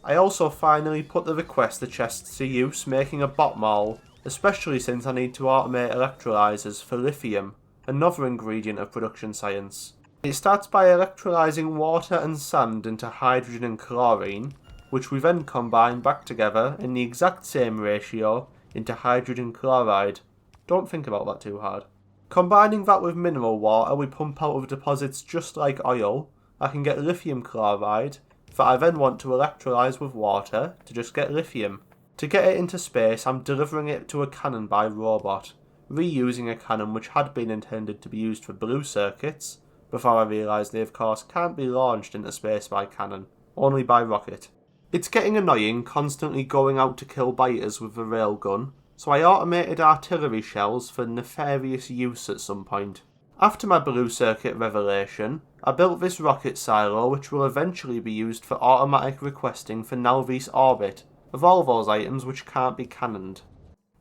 I also finally put the requester chests to use making a bot mold, especially since I need to automate electrolyzers for lithium, another ingredient of production science. It starts by electrolyzing water and sand into hydrogen and chlorine, which we then combine back together in the exact same ratio into hydrogen chloride. Don't think about that too hard. Combining that with mineral water we pump out of deposits just like oil, I can get lithium chloride that I then want to electrolyse with water to just get lithium. To get it into space, I'm delivering it to a cannon by robot, reusing a cannon which had been intended to be used for blue circuits, before I realised they of course can't be launched into space by cannon, only by rocket. It's getting annoying constantly going out to kill biters with the railgun, so I automated artillery shells for nefarious use at some point. After my blue circuit revelation, I built this rocket silo which will eventually be used for automatic requesting for Nalvis orbit, of all those items which can't be cannoned.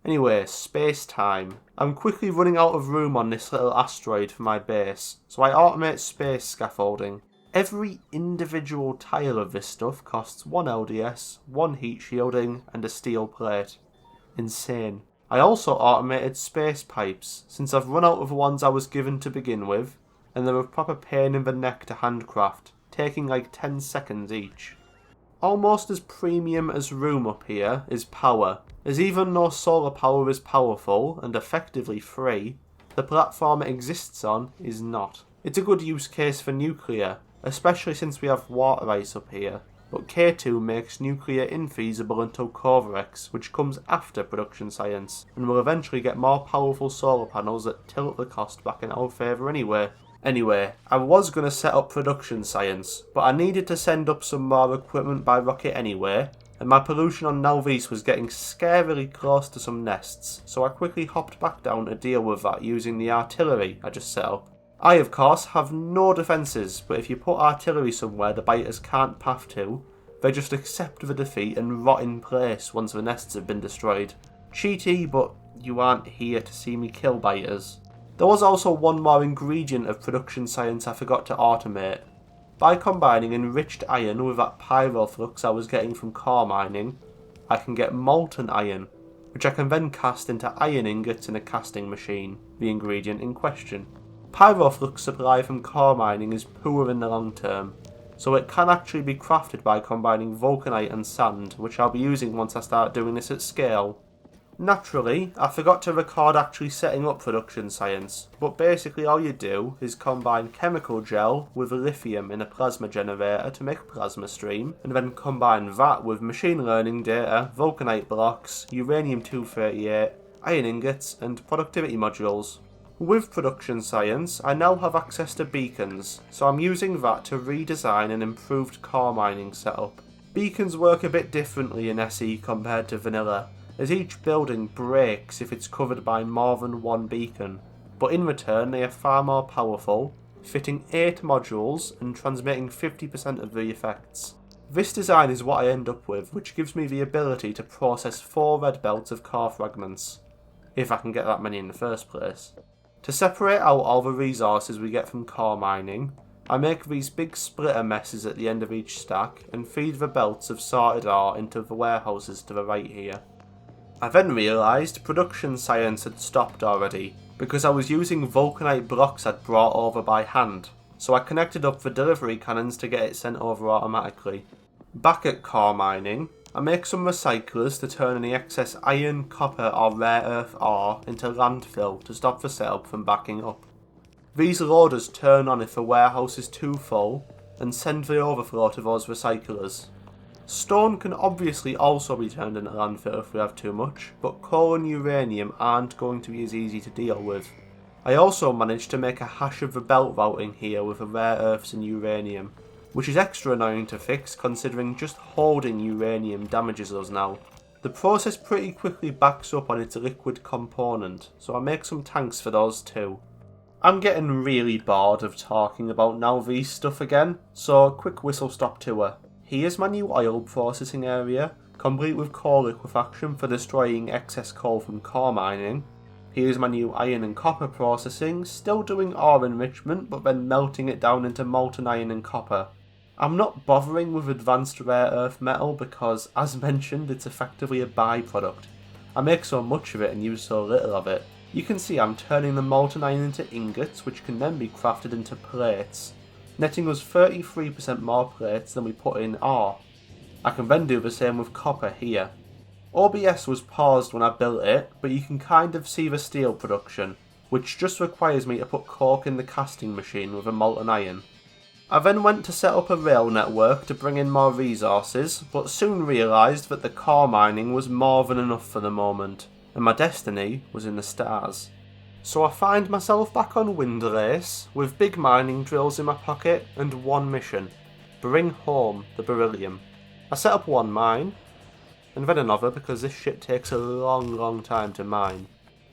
Anyway, space time. I'm quickly running out of room on this little asteroid for my base, so I automate space scaffolding. Every individual tile of this stuff costs 1 LDS, 1 heat shielding, and a steel plate. Insane. I also automated space pipes, since I've run out of the ones I was given to begin with, and they're a proper pain in the neck to handcraft, taking like 10 seconds each. Almost as premium as room up here is power, as even though solar power is powerful and effectively free, the platform it exists on is not. It's a good use case for nuclear, especially since we have water ice up here, but K2 makes nuclear infeasible until Covarex, which comes after production science, and will eventually get more powerful solar panels that tilt the cost back in our favour anyway. Anyway, I was going to set up production science, but I needed to send up some more equipment by rocket anyway, and my pollution on Nalvis was getting scarily close to some nests, so I quickly hopped back down to deal with that using the artillery I just set up. I, of course, have no defences, but if you put artillery somewhere the biters can't path to, they just accept the defeat and rot in place once the nests have been destroyed. Cheaty, but you aren't here to see me kill biters. There was also one more ingredient of production science I forgot to automate. By combining enriched iron with that pyroflux I was getting from core mining, I can get molten iron, which I can then cast into iron ingots in a casting machine, the ingredient in question. Pyroflux supply from core mining is poor in the long term, so it can actually be crafted by combining Vulcanite and sand, which I'll be using once I start doing this at scale. Naturally, I forgot to record actually setting up production science, but basically all you do is combine chemical gel with lithium in a plasma generator to make a plasma stream, and then combine that with machine learning data, Vulcanite blocks, uranium-238, iron ingots, and productivity modules. With production science, I now have access to beacons, so I'm using that to redesign an improved core mining setup. Beacons work a bit differently in SE compared to vanilla, as each building breaks if it's covered by more than one beacon, but in return they are far more powerful, fitting 8 modules and transmitting 50% of the effects. This design is what I end up with, which gives me the ability to process 4 red belts of core fragments, if I can get that many in the first place. To separate out all the resources we get from core mining, I make these big splitter messes at the end of each stack and feed the belts of sorted ore into the warehouses to the right here. I then realised production science had stopped already, because I was using Vulcanite blocks I'd brought over by hand, so I connected up the delivery cannons to get it sent over automatically. Back at core mining, I make some recyclers to turn any excess iron, copper or rare earth ore into landfill to stop the setup from backing up. These loaders turn on if the warehouse is too full and send the overflow to those recyclers. Stone can obviously also be turned into landfill if we have too much, but coal and uranium aren't going to be as easy to deal with. I also managed to make a hash of the belt routing here with the rare earths and uranium, which is extra annoying to fix considering just holding uranium damages us now. The process pretty quickly backs up on its liquid component, so I make some tanks for those too. I'm getting really bored of talking about Nalvis stuff again, so a quick whistle stop tour. Here's my new oil processing area, complete with coal liquefaction for destroying excess coal from core mining. Here's my new iron and copper processing, still doing ore enrichment but then melting it down into molten iron and copper. I'm not bothering with advanced rare earth metal because, as mentioned, it's effectively a byproduct. I make so much of it and use so little of it. You can see I'm turning the molten iron into ingots, which can then be crafted into plates, netting us 33% more plates than we put in ore. I can then do the same with copper here. OBS was paused when I built it, but you can kind of see the steel production, which just requires me to put coke in the casting machine with a molten iron. I then went to set up a rail network to bring in more resources, but soon realised that the core mining was more than enough for the moment, and my destiny was in the stars. So I find myself back on Windlace, with big mining drills in my pocket and one mission: bring home the beryllium. I set up one mine, and then another because this shit takes a long time to mine.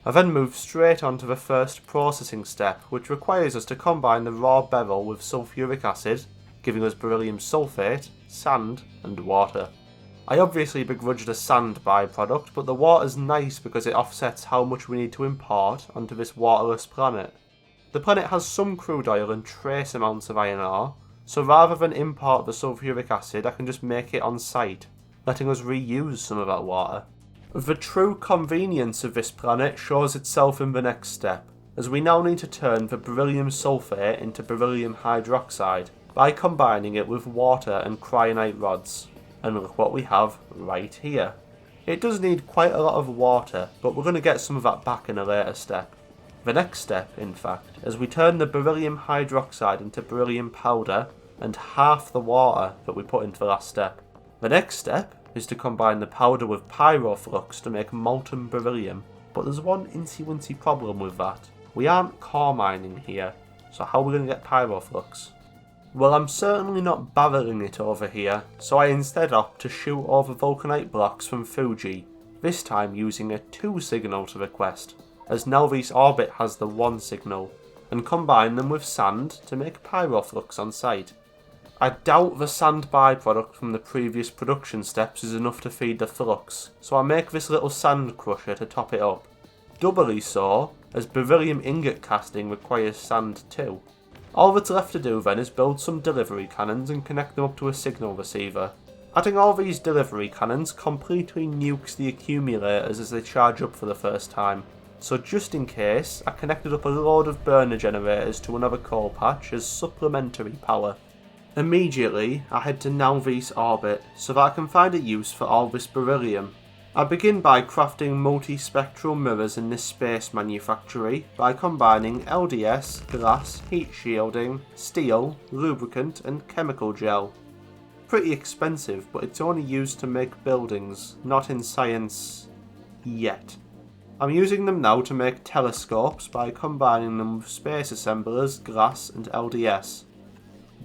I then moved straight on to the first processing step, which requires us to combine the raw beryl with sulfuric acid, giving us beryllium sulfate, sand, and water. I obviously begrudge the sand byproduct, but the water's nice because it offsets how much we need to import onto this waterless planet. The planet has some crude oil and trace amounts of iron ore, so rather than import the sulfuric acid, I can just make it on site, letting us reuse some of that water. The true convenience of this planet shows itself in the next step, as we now need to turn the beryllium sulfate into beryllium hydroxide by combining it with water and cryonite rods. And look what we have right here. It does need quite a lot of water, but we're going to get some of that back in a later step. The next step, in fact, as we turn the beryllium hydroxide into beryllium powder and half the water that we put into the last step. The next step is to combine the powder with pyroflux to make molten beryllium, but there's one incy-wincy problem with that. We aren't core mining here, so how are we going to get pyroflux? Well, I'm certainly not barreling it over here, so I instead opt to shoot over Vulcanite blocks from Fuji, this time using a 2 signal to the quest, as Nelvis orbit has the 1 signal, and combine them with sand to make pyroflux on site. I doubt the sand byproduct from the previous production steps is enough to feed the flux, so I make this little sand crusher to top it up. Doubly so, as beryllium ingot casting requires sand too. All that's left to do then is build some delivery cannons and connect them up to a signal receiver. Adding all these delivery cannons completely nukes the accumulators as they charge up for the first time, so just in case, I connected up a load of burner generators to another coal patch as supplementary power. Immediately, I head to Nelvis orbit so that I can find a use for all this beryllium. I begin by crafting multi-spectral mirrors in this space manufactory by combining LDS, glass, heat shielding, steel, lubricant and chemical gel. Pretty expensive, but it's only used to make buildings, not in science yet. I'm using them now to make telescopes by combining them with space assemblers, glass and LDS.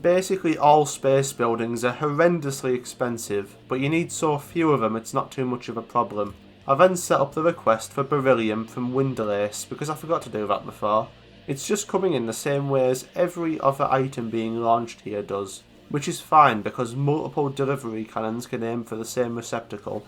Basically all space buildings are horrendously expensive, but you need so few of them it's not too much of a problem. I then set up the request for beryllium from Windlace because I forgot to do that before. It's just coming in the same way as every other item being launched here does, which is fine because multiple delivery cannons can aim for the same receptacle.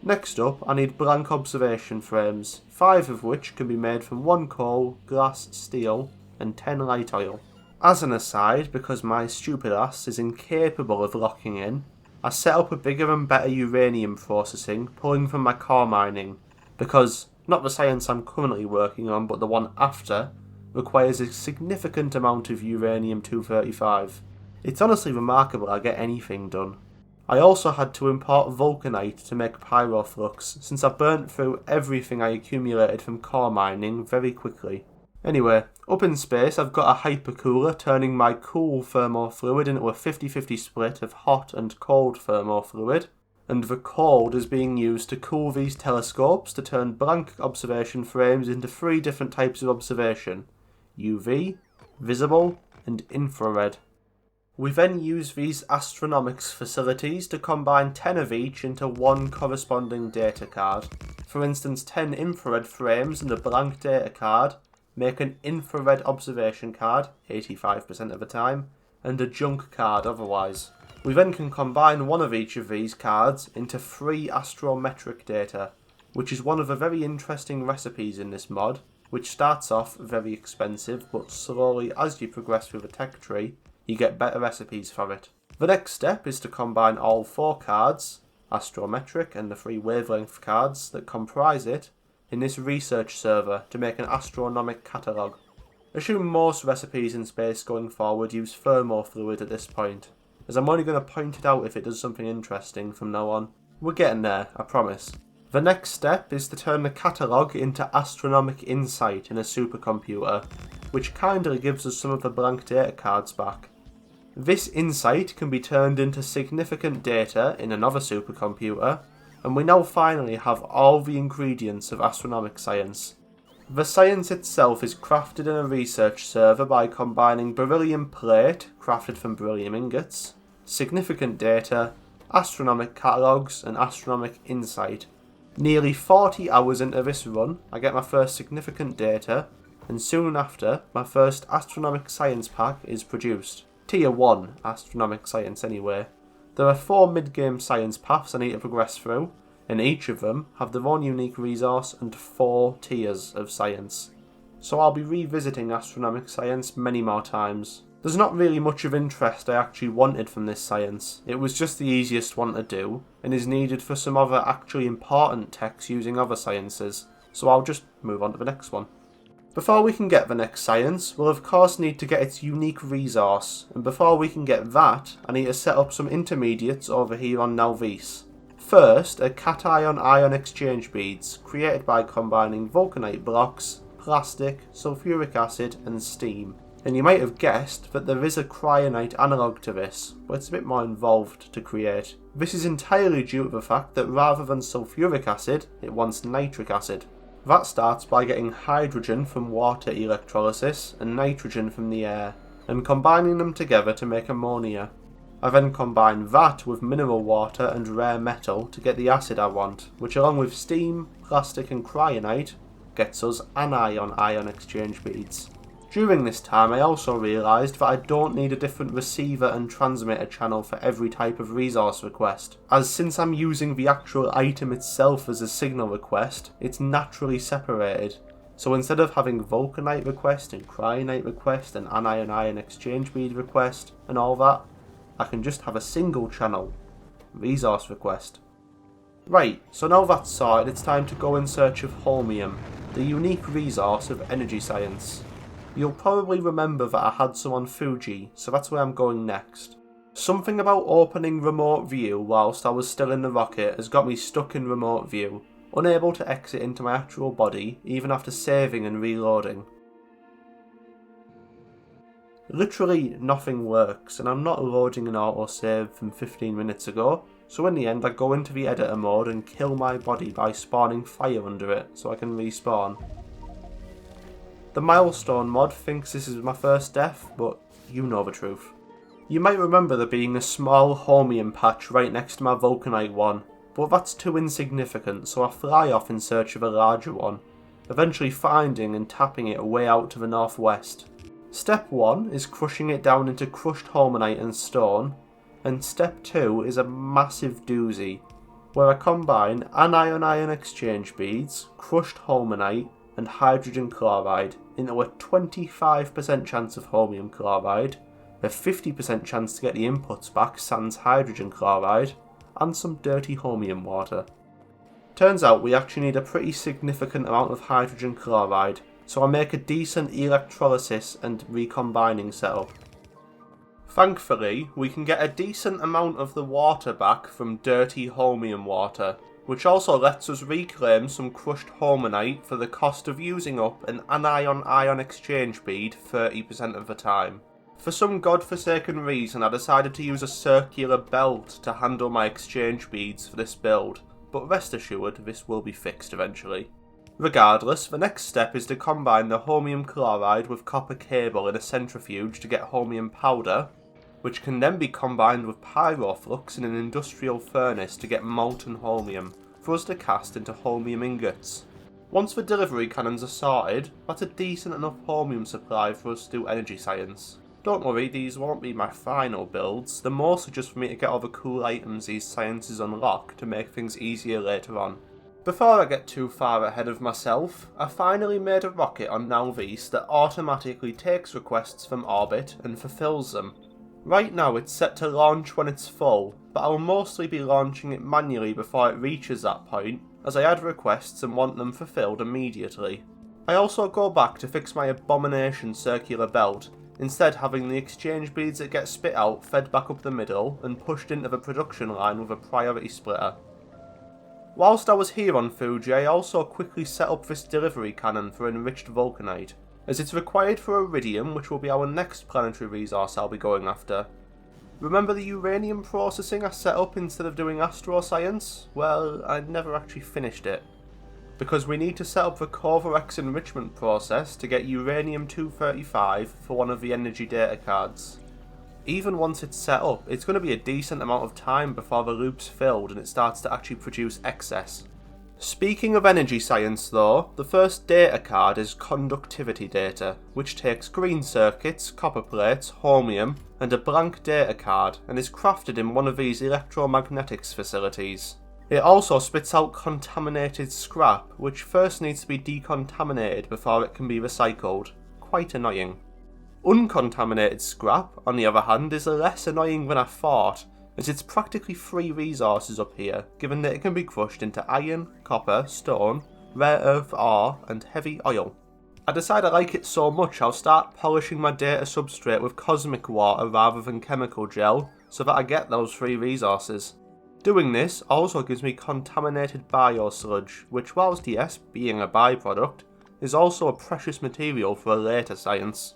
Next up, I need blank observation frames, 5 of which can be made from 1 coal, glass, steel, and 10 light oil. As an aside, because my stupid ass is incapable of locking in, I set up a bigger and better uranium processing, pulling from my core mining, because, not the science I'm currently working on, but the one after, requires a significant amount of uranium-235. It's honestly remarkable I get anything done. I also had to import Vulcanite to make pyroflux, since I burnt through everything I accumulated from core mining very quickly. Anyway, up in space I've got a hypercooler turning my cool thermofluid into a 50-50 split of hot and cold thermofluid, and the cold is being used to cool these telescopes to turn blank observation frames into 3 different types of observation: UV, visible, and infrared. We then use these Astronomics facilities to combine 10 of each into 1 corresponding data card. For instance, 10 infrared frames and a blank data card make an infrared observation card, 85% of the time, and a junk card otherwise. We then can combine 1 of each of these cards into 3 astrometric data, which is one of the very interesting recipes in this mod, which starts off very expensive, but slowly as you progress through the tech tree, you get better recipes for it. The next step is to combine all 4 cards, astrometric and the 3 wavelength cards that comprise it, in this research server to make an astronomic catalogue. Assume most recipes in space going forward use thermofluid at this point, as I'm only going to point it out if it does something interesting from now on. We're getting there, I promise. The next step is to turn the catalogue into astronomic insight in a supercomputer, which kindly gives us some of the blank data cards back. This insight can be turned into significant data in another supercomputer, and we now finally have all the ingredients of astronomic science. The science itself is crafted in a research server by combining beryllium plate, crafted from beryllium ingots, significant data, astronomic catalogues, and astronomic insight. Nearly 40 hours into this run, I get my first significant data, and soon after, my first astronomic science pack is produced. Tier 1 astronomic science anyway. There are 4 mid-game science paths I need to progress through, and each of them have their own unique resource and 4 tiers of science. So I'll be revisiting astronomic science many more times. There's not really much of interest I actually wanted from this science. It was just the easiest one to do, and is needed for some other actually important techs using other sciences, so I'll just move on to the next one. Before we can get the next science, we'll of course need to get its unique resource, and before we can get that, I need to set up some intermediates over here on Nalvis. First are cation-ion exchange beads, created by combining Vulcanite blocks, plastic, sulfuric acid and steam. And you might have guessed that there is a Cryonite analogue to this, but it's a bit more involved to create. This is entirely due to the fact that rather than sulfuric acid, it wants nitric acid. That starts by getting hydrogen from water electrolysis and nitrogen from the air, and combining them together to make ammonia. I then combine that with mineral water and rare metal to get the acid I want, which along with steam, plastic and cryonite, gets us anion-ion exchange beads. During this time I also realised that I don't need a different receiver and transmitter channel for every type of resource request, as since I'm using the actual item itself as a signal request, it's naturally separated. So instead of having Vulcanite request and Cryonite request and anion-ion exchange bead request and all that, I can just have a single channel, resource request. Right, so now that's sorted, it's time to go in search of holmium, the unique resource of energy science. You'll probably remember that I had some on Fuji, so that's where I'm going next. Something about opening remote view whilst I was still in the rocket has got me stuck in remote view, unable to exit into my actual body even after saving and reloading. Literally nothing works, and I'm not loading an autosave from 15 minutes ago, so in the end I go into the editor mode and kill my body by spawning fire under it so I can respawn. The milestone mod thinks this is my first death, but you know the truth. You might remember there being a small holmium patch right next to my Vulcanite one, but that's too insignificant, so I fly off in search of a larger one, eventually finding and tapping it way out to the northwest. Step 1 is crushing it down into crushed holminite and stone, and step 2 is a massive doozy, where I combine anion-ion exchange beads, crushed holminite, and hydrogen chloride into a 25% chance of holmium chloride, a 50% chance to get the inputs back sans hydrogen chloride, and some dirty holmium water. Turns out we actually need a pretty significant amount of hydrogen chloride, so I make a decent electrolysis and recombining setup. Thankfully, we can get a decent amount of the water back from dirty holmium water, which also lets us reclaim some crushed holminite for the cost of using up an anion-ion exchange bead 30% of the time. For some godforsaken reason I decided to use a circular belt to handle my exchange beads for this build, but rest assured this will be fixed eventually. Regardless, the next step is to combine the holmium chloride with copper cable in a centrifuge to get holmium powder, which can then be combined with pyroflux in an industrial furnace to get molten holmium, for us to cast into holmium ingots. Once the delivery cannons are sorted, that's a decent enough holmium supply for us to do energy science. Don't worry, these won't be my final builds, they're mostly just for me to get all the cool items these sciences unlock to make things easier later on. Before I get too far ahead of myself, I finally made a rocket on Nalvis that automatically takes requests from orbit and fulfills them. Right now it's set to launch when it's full, but I'll mostly be launching it manually before it reaches that point, as I add requests and want them fulfilled immediately. I also go back to fix my abomination circular belt, instead having the exchange beads that get spit out fed back up the middle and pushed into the production line with a priority splitter. Whilst I was here on Fuji, I also quickly set up this delivery cannon for enriched Vulcanite, as it's required for Iridium, which will be our next planetary resource I'll be going after. Remember the uranium processing I set up instead of doing astroscience? Well, I never actually finished it, because we need to set up the Corvarex enrichment process to get uranium-235 for one of the energy data cards. Even once it's set up, it's going to be a decent amount of time before the loop's filled and it starts to actually produce excess. Speaking of energy science though, the first data card is conductivity data, which takes green circuits, copper plates, holmium, and a blank data card, and is crafted in one of these electromagnetics facilities. It also spits out contaminated scrap, which first needs to be decontaminated before it can be recycled. Quite annoying. Uncontaminated scrap, on the other hand, is less annoying than I thought, as it's practically free resources up here, given that it can be crushed into iron, copper, stone, rare earth ore, and heavy oil. I decide I like it so much I'll start polishing my data substrate with cosmic water rather than chemical gel, so that I get those free resources. Doing this also gives me contaminated biosludge, which whilst yes, being a byproduct, is also a precious material for a later science.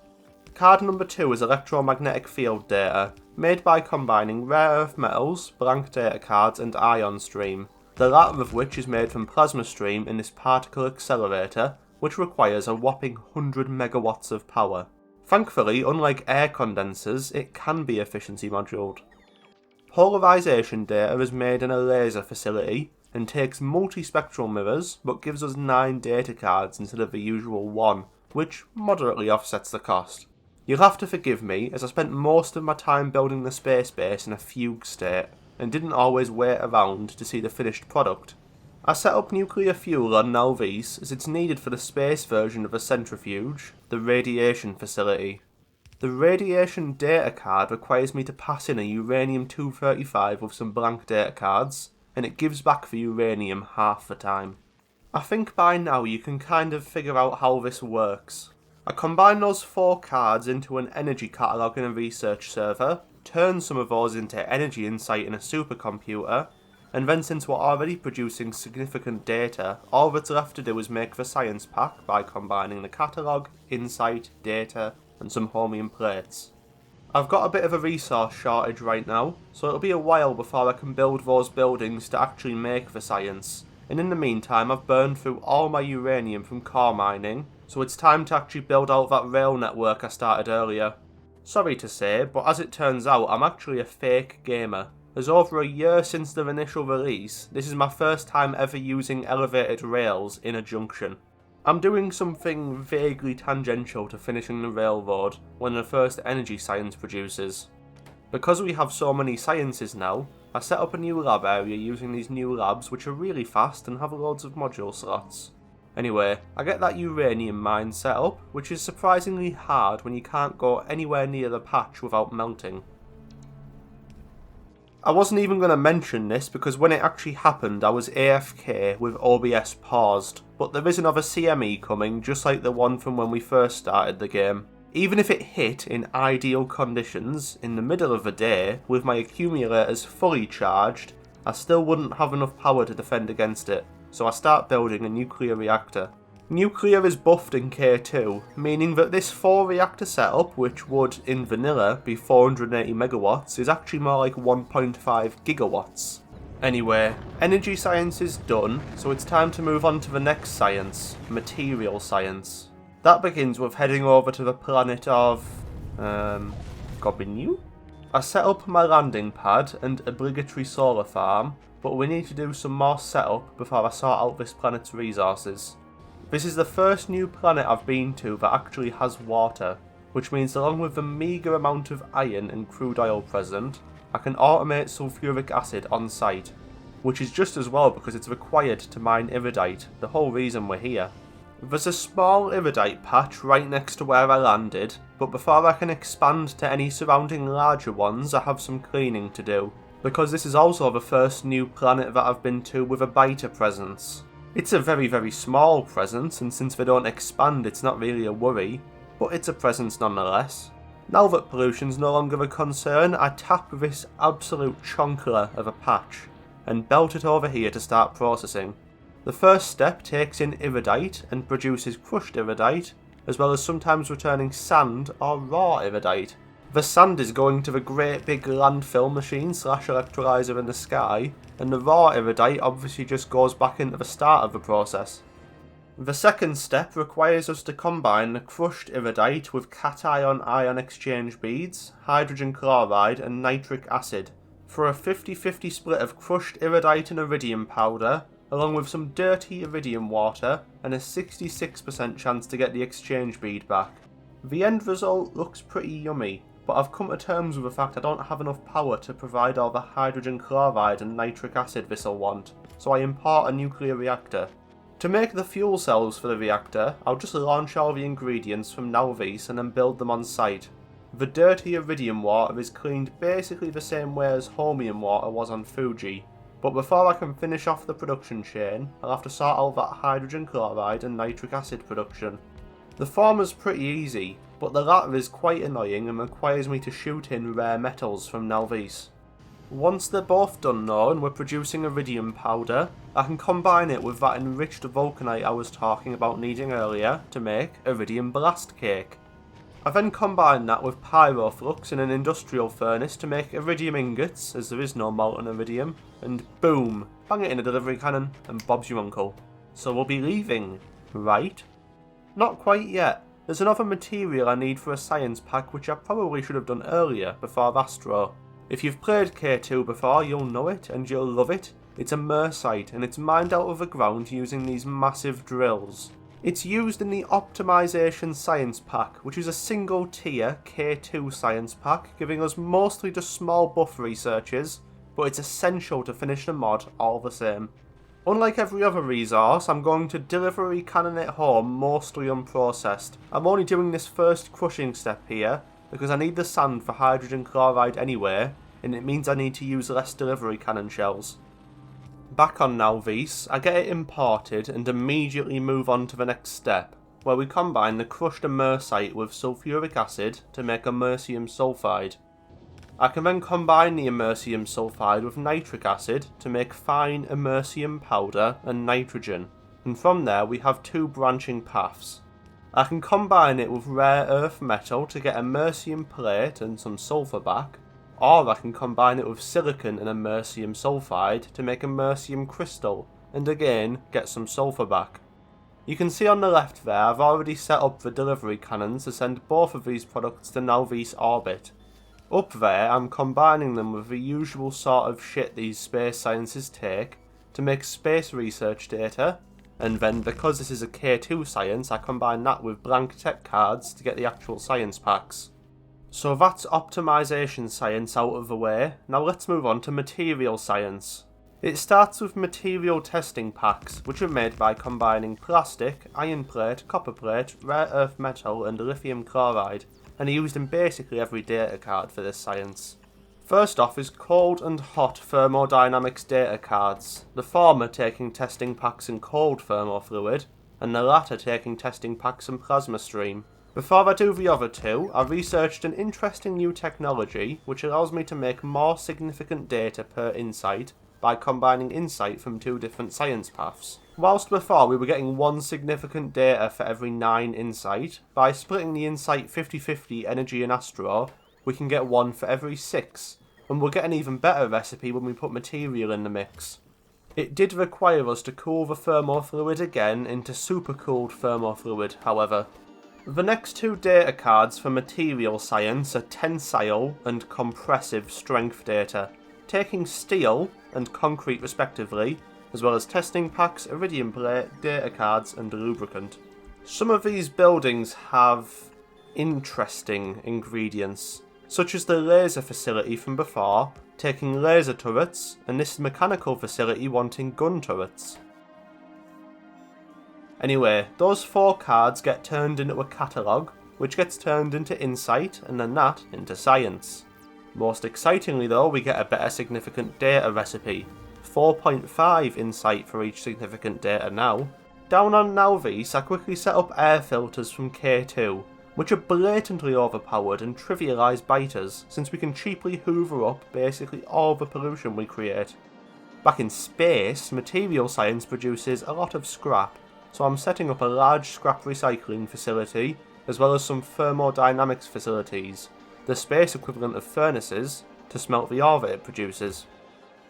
Card number 2 is electromagnetic field data, made by combining rare earth metals, blank data cards and ion stream, the latter of which is made from plasma stream in this particle accelerator, which requires a whopping 100 megawatts of power. Thankfully, unlike air condensers, it can be efficiency moduled. Polarization data is made in a laser facility, and takes multispectral mirrors, but gives us 9 data cards instead of the usual 1, which moderately offsets the cost. You'll have to forgive me, as I spent most of my time building the space base in a fugue state, and didn't always wait around to see the finished product. I set up nuclear fuel on Nalvis, as it's needed for the space version of a centrifuge, the radiation facility. The radiation data card requires me to pass in a uranium-235 with some blank data cards, and it gives back the uranium half the time. I think by now you can kind of figure out how this works. I combine those 4 cards into an energy catalogue in a research server, turn some of those into energy insight in a supercomputer, and then since we're already producing significant data, all that's left to do is make the science pack by combining the catalogue, insight, data, and some holmium plates. I've got a bit of a resource shortage right now, so it'll be a while before I can build those buildings to actually make the science, and in the meantime I've burned through all my uranium from core mining, so it's time to actually build out that rail network I started earlier. Sorry to say, but as it turns out I'm actually a fake gamer, as over a year since their initial release, this is my first time ever using elevated rails in a junction. I'm doing something vaguely tangential to finishing the railroad when the first energy science produces. Because we have so many sciences now, I set up a new lab area using these new labs which are really fast and have loads of module slots. Anyway, I get that uranium mine set up, which is surprisingly hard when you can't go anywhere near the patch without melting. I wasn't even going to mention this because when it actually happened I was AFK with OBS paused, but there is another CME coming just like the one from when we first started the game. Even if it hit in ideal conditions, in the middle of the day, with my accumulators fully charged, I still wouldn't have enough power to defend against it, so I start building a nuclear reactor. Nuclear is buffed in K2, meaning that this 4 reactor setup, which would, in vanilla, be 480 megawatts, is actually more like 1.5 gigawatts. Anyway, energy science is done, so it's time to move on to the next science, material science. That begins with heading over to the planet of... Gobinu? I set up my landing pad and obligatory solar farm, but we need to do some more setup before I sort out this planet's resources. This is the first new planet I've been to that actually has water, which means along with the meagre amount of iron and crude oil present, I can automate sulfuric acid on site. which is just as well because it's required to mine iridite, the whole reason we're here. There's a small iridite patch right next to where I landed, but before I can expand to any surrounding larger ones I have some cleaning to do, because this is also the first new planet that I've been to with a beta presence. It's a very small presence, and since they don't expand it's not really a worry, but it's a presence nonetheless. Now that pollution's no longer a concern, I tap this absolute chonkler of a patch, and belt it over here to start processing. The first step takes in iridite and produces crushed iridite, as well as sometimes returning sand or raw iridite. The sand is going to the great big landfill machine / electrolyzer in the sky, and the raw iridite obviously just goes back into the start of the process. The second step requires us to combine the crushed iridite with cation-ion exchange beads, hydrogen chloride and nitric acid, for a 50-50 split of crushed iridite and iridium powder, along with some dirty iridium water and a 66% chance to get the exchange bead back. The end result looks pretty yummy, but I've come to terms with the fact I don't have enough power to provide all the hydrogen chloride and nitric acid this'll want, so I import a nuclear reactor. To make the fuel cells for the reactor, I'll just launch all the ingredients from Nalvis and then build them on site. The dirty iridium water is cleaned basically the same way as holmium water was on Fuji, but before I can finish off the production chain, I'll have to sort out that hydrogen chloride and nitric acid production. The former's pretty easy, but the latter is quite annoying and requires me to shoot in rare metals from Nalvis. Once they're both done though and we're producing iridium powder, I can combine it with that enriched vulcanite I was talking about needing earlier to make iridium blast cake. I then combine that with pyroflux in an industrial furnace to make iridium ingots, as there is no molten iridium, and boom, bang it in a delivery cannon and Bob's your uncle. So we'll be leaving, right? Not quite yet. There's another material I need for a science pack which I probably should have done earlier before Astro. If you've played K2 before, you'll know it and you'll love it. It's a mersite and it's mined out of the ground using these massive drills. It's used in the Optimization Science Pack, which is a single tier K2 science pack, giving us mostly just small buff researches, but it's essential to finish the mod all the same. Unlike every other resource, I'm going to delivery cannon it home mostly unprocessed. I'm only doing this first crushing step here, because I need the sand for hydrogen chloride anyway, and it means I need to use less delivery cannon shells. Back on Nalvis, I get it imported and immediately move on to the next step, where we combine the crushed immersite with sulfuric acid to make immersium sulfide. I can then combine the immersium sulfide with nitric acid to make fine immersium powder and nitrogen, and from there we have two branching paths. I can combine it with rare earth metal to get immersium plate and some sulfur back, or I can combine it with silicon and immersium sulfide to make immersium crystal, and again get some sulfur back. You can see on the left there I've already set up the delivery cannons to send both of these products to Nalvis orbit. Up there I'm combining them with the usual sort of shit these space sciences take to make space research data, and then because this is a K2 science I combine that with blank tech cards to get the actual science packs. So that's optimization science out of the way, now let's move on to material science. It starts with material testing packs, which are made by combining plastic, iron plate, copper plate, rare earth metal and lithium chloride, and are used in basically every data card for this science. First off is cold and hot thermodynamics data cards, the former taking testing packs in cold thermofluid, and the latter taking testing packs in plasma stream. Before I do the other two, I researched an interesting new technology which allows me to make more significant data per insight by combining insight from two different science paths. Whilst before we were getting one significant data for every 9 insight, by splitting the insight 50-50 energy and astro, we can get one for every 6, and we'll get an even better recipe when we put material in the mix. It did require us to cool the thermofluid again into supercooled thermofluid, however. The next two data cards for material science are tensile and compressive strength data, taking steel and concrete respectively, as well as testing packs, iridium plate, data cards and lubricant. Some of these buildings have interesting ingredients, such as the laser facility from before, taking laser turrets, and this mechanical facility wanting gun turrets. Anyway, those 4 cards get turned into a catalogue, which gets turned into insight, and then that into science. Most excitingly though, we get a better significant data recipe. 4.5 insight for each significant data now. Down on Nalvis, I quickly set up air filters from K2, which are blatantly overpowered and trivialise biters, since we can cheaply hoover up basically all the pollution we create. Back in space, material science produces a lot of scrap, so I'm setting up a large scrap recycling facility, as well as some thermodynamics facilities, the space equivalent of furnaces, to smelt the ore that it produces.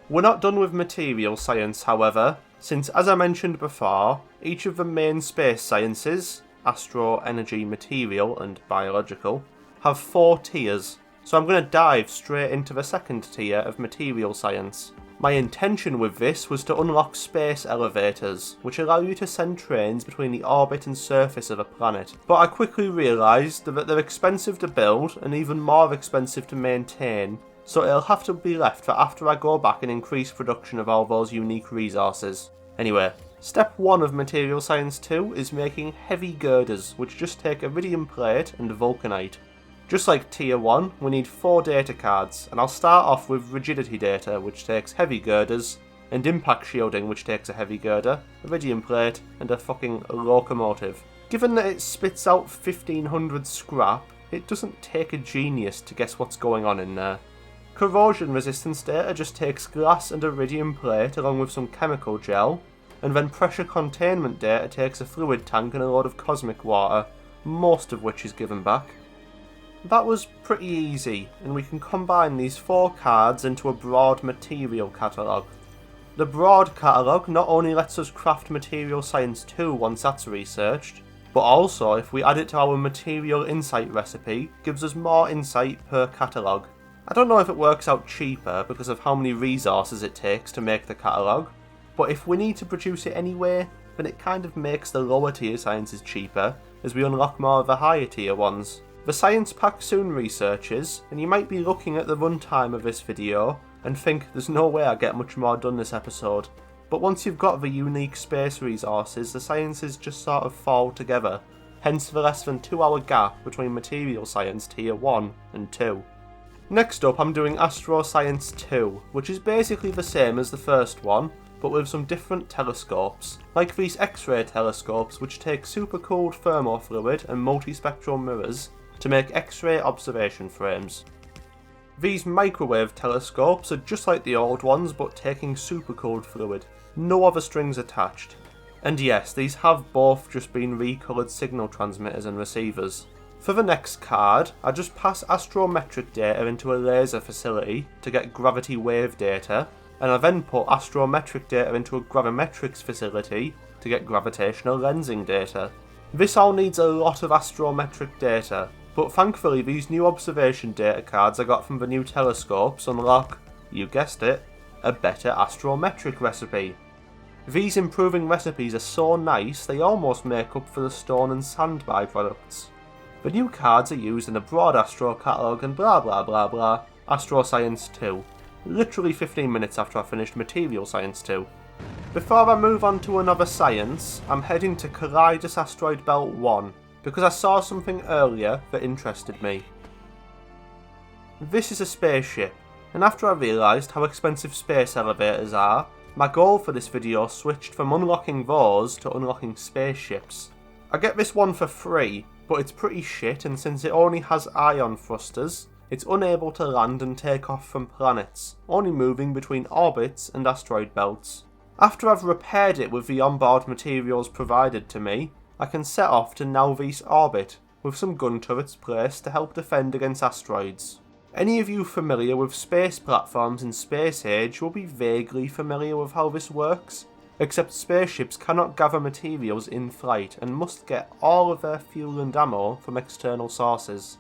We're not done with material science, however, since as I mentioned before, each of the main space sciences, astro, energy, material and biological, have 4 tiers, so I'm going to dive straight into the second tier of material science. My intention with this was to unlock space elevators, which allow you to send trains between the orbit and surface of a planet, but I quickly realised that they're expensive to build and even more expensive to maintain, so it'll have to be left for after I go back and increase production of all those unique resources. Anyway, step 1 of Material Science 2 is making heavy girders, which just take iridium plate and vulcanite. Just like tier 1, we need 4 data cards, and I'll start off with rigidity data, which takes heavy girders, and impact shielding, which takes a heavy girder, iridium plate, and a fucking locomotive. Given that it spits out 1500 scrap, it doesn't take a genius to guess what's going on in there. Corrosion resistance data just takes glass and iridium plate along with some chemical gel, and then pressure containment data takes a fluid tank and a load of cosmic water, most of which is given back. That was pretty easy, and we can combine these 4 cards into a broad material catalogue. The broad catalogue not only lets us craft Material Science 2 once that's researched, but also if we add it to our Material Insight recipe, gives us more insight per catalogue. I don't know if it works out cheaper because of how many resources it takes to make the catalogue, but if we need to produce it anyway, then it kind of makes the lower tier sciences cheaper as we unlock more of the higher tier ones. The science pack soon researches, and you might be looking at the runtime of this video and think there's no way I get much more done this episode, but once you've got the unique space resources, the sciences just sort of fall together, hence the less than 2 hour gap between Material Science tier 1 and 2. Next up I'm doing Astro Science 2, which is basically the same as the first one, but with some different telescopes, like these X-ray telescopes which take supercooled thermofluid and multispectral mirrors to make X-ray observation frames. These microwave telescopes are just like the old ones but taking supercooled fluid, no other strings attached. And yes, these have both just been recoloured signal transmitters and receivers. For the next card, I just pass astrometric data into a laser facility to get gravity wave data, and I then put astrometric data into a gravimetrics facility to get gravitational lensing data. This all needs a lot of astrometric data, but thankfully these new observation data cards I got from the new telescopes unlock, you guessed it, a better astrometric recipe. These improving recipes are so nice they almost make up for the stone and sand byproducts. The new cards are used in a broad astro catalogue and blah blah blah blah, Astro Science 2. Literally 15 minutes after I finished Material Science 2. Before I move on to another science, I'm heading to Collidus Asteroid Belt 1, because I saw something earlier that interested me. This is a spaceship, and after I realised how expensive space elevators are, my goal for this video switched from unlocking those to unlocking spaceships. I get this one for free, but it's pretty shit, and since it only has ion thrusters, it's unable to land and take off from planets, only moving between orbits and asteroid belts. After I've repaired it with the onboard materials provided to me, I can set off to Nalvis orbit, with some gun turrets placed to help defend against asteroids. Any of you familiar with space platforms in Space Age will be vaguely familiar with how this works, except spaceships cannot gather materials in flight and must get all of their fuel and ammo from external sources.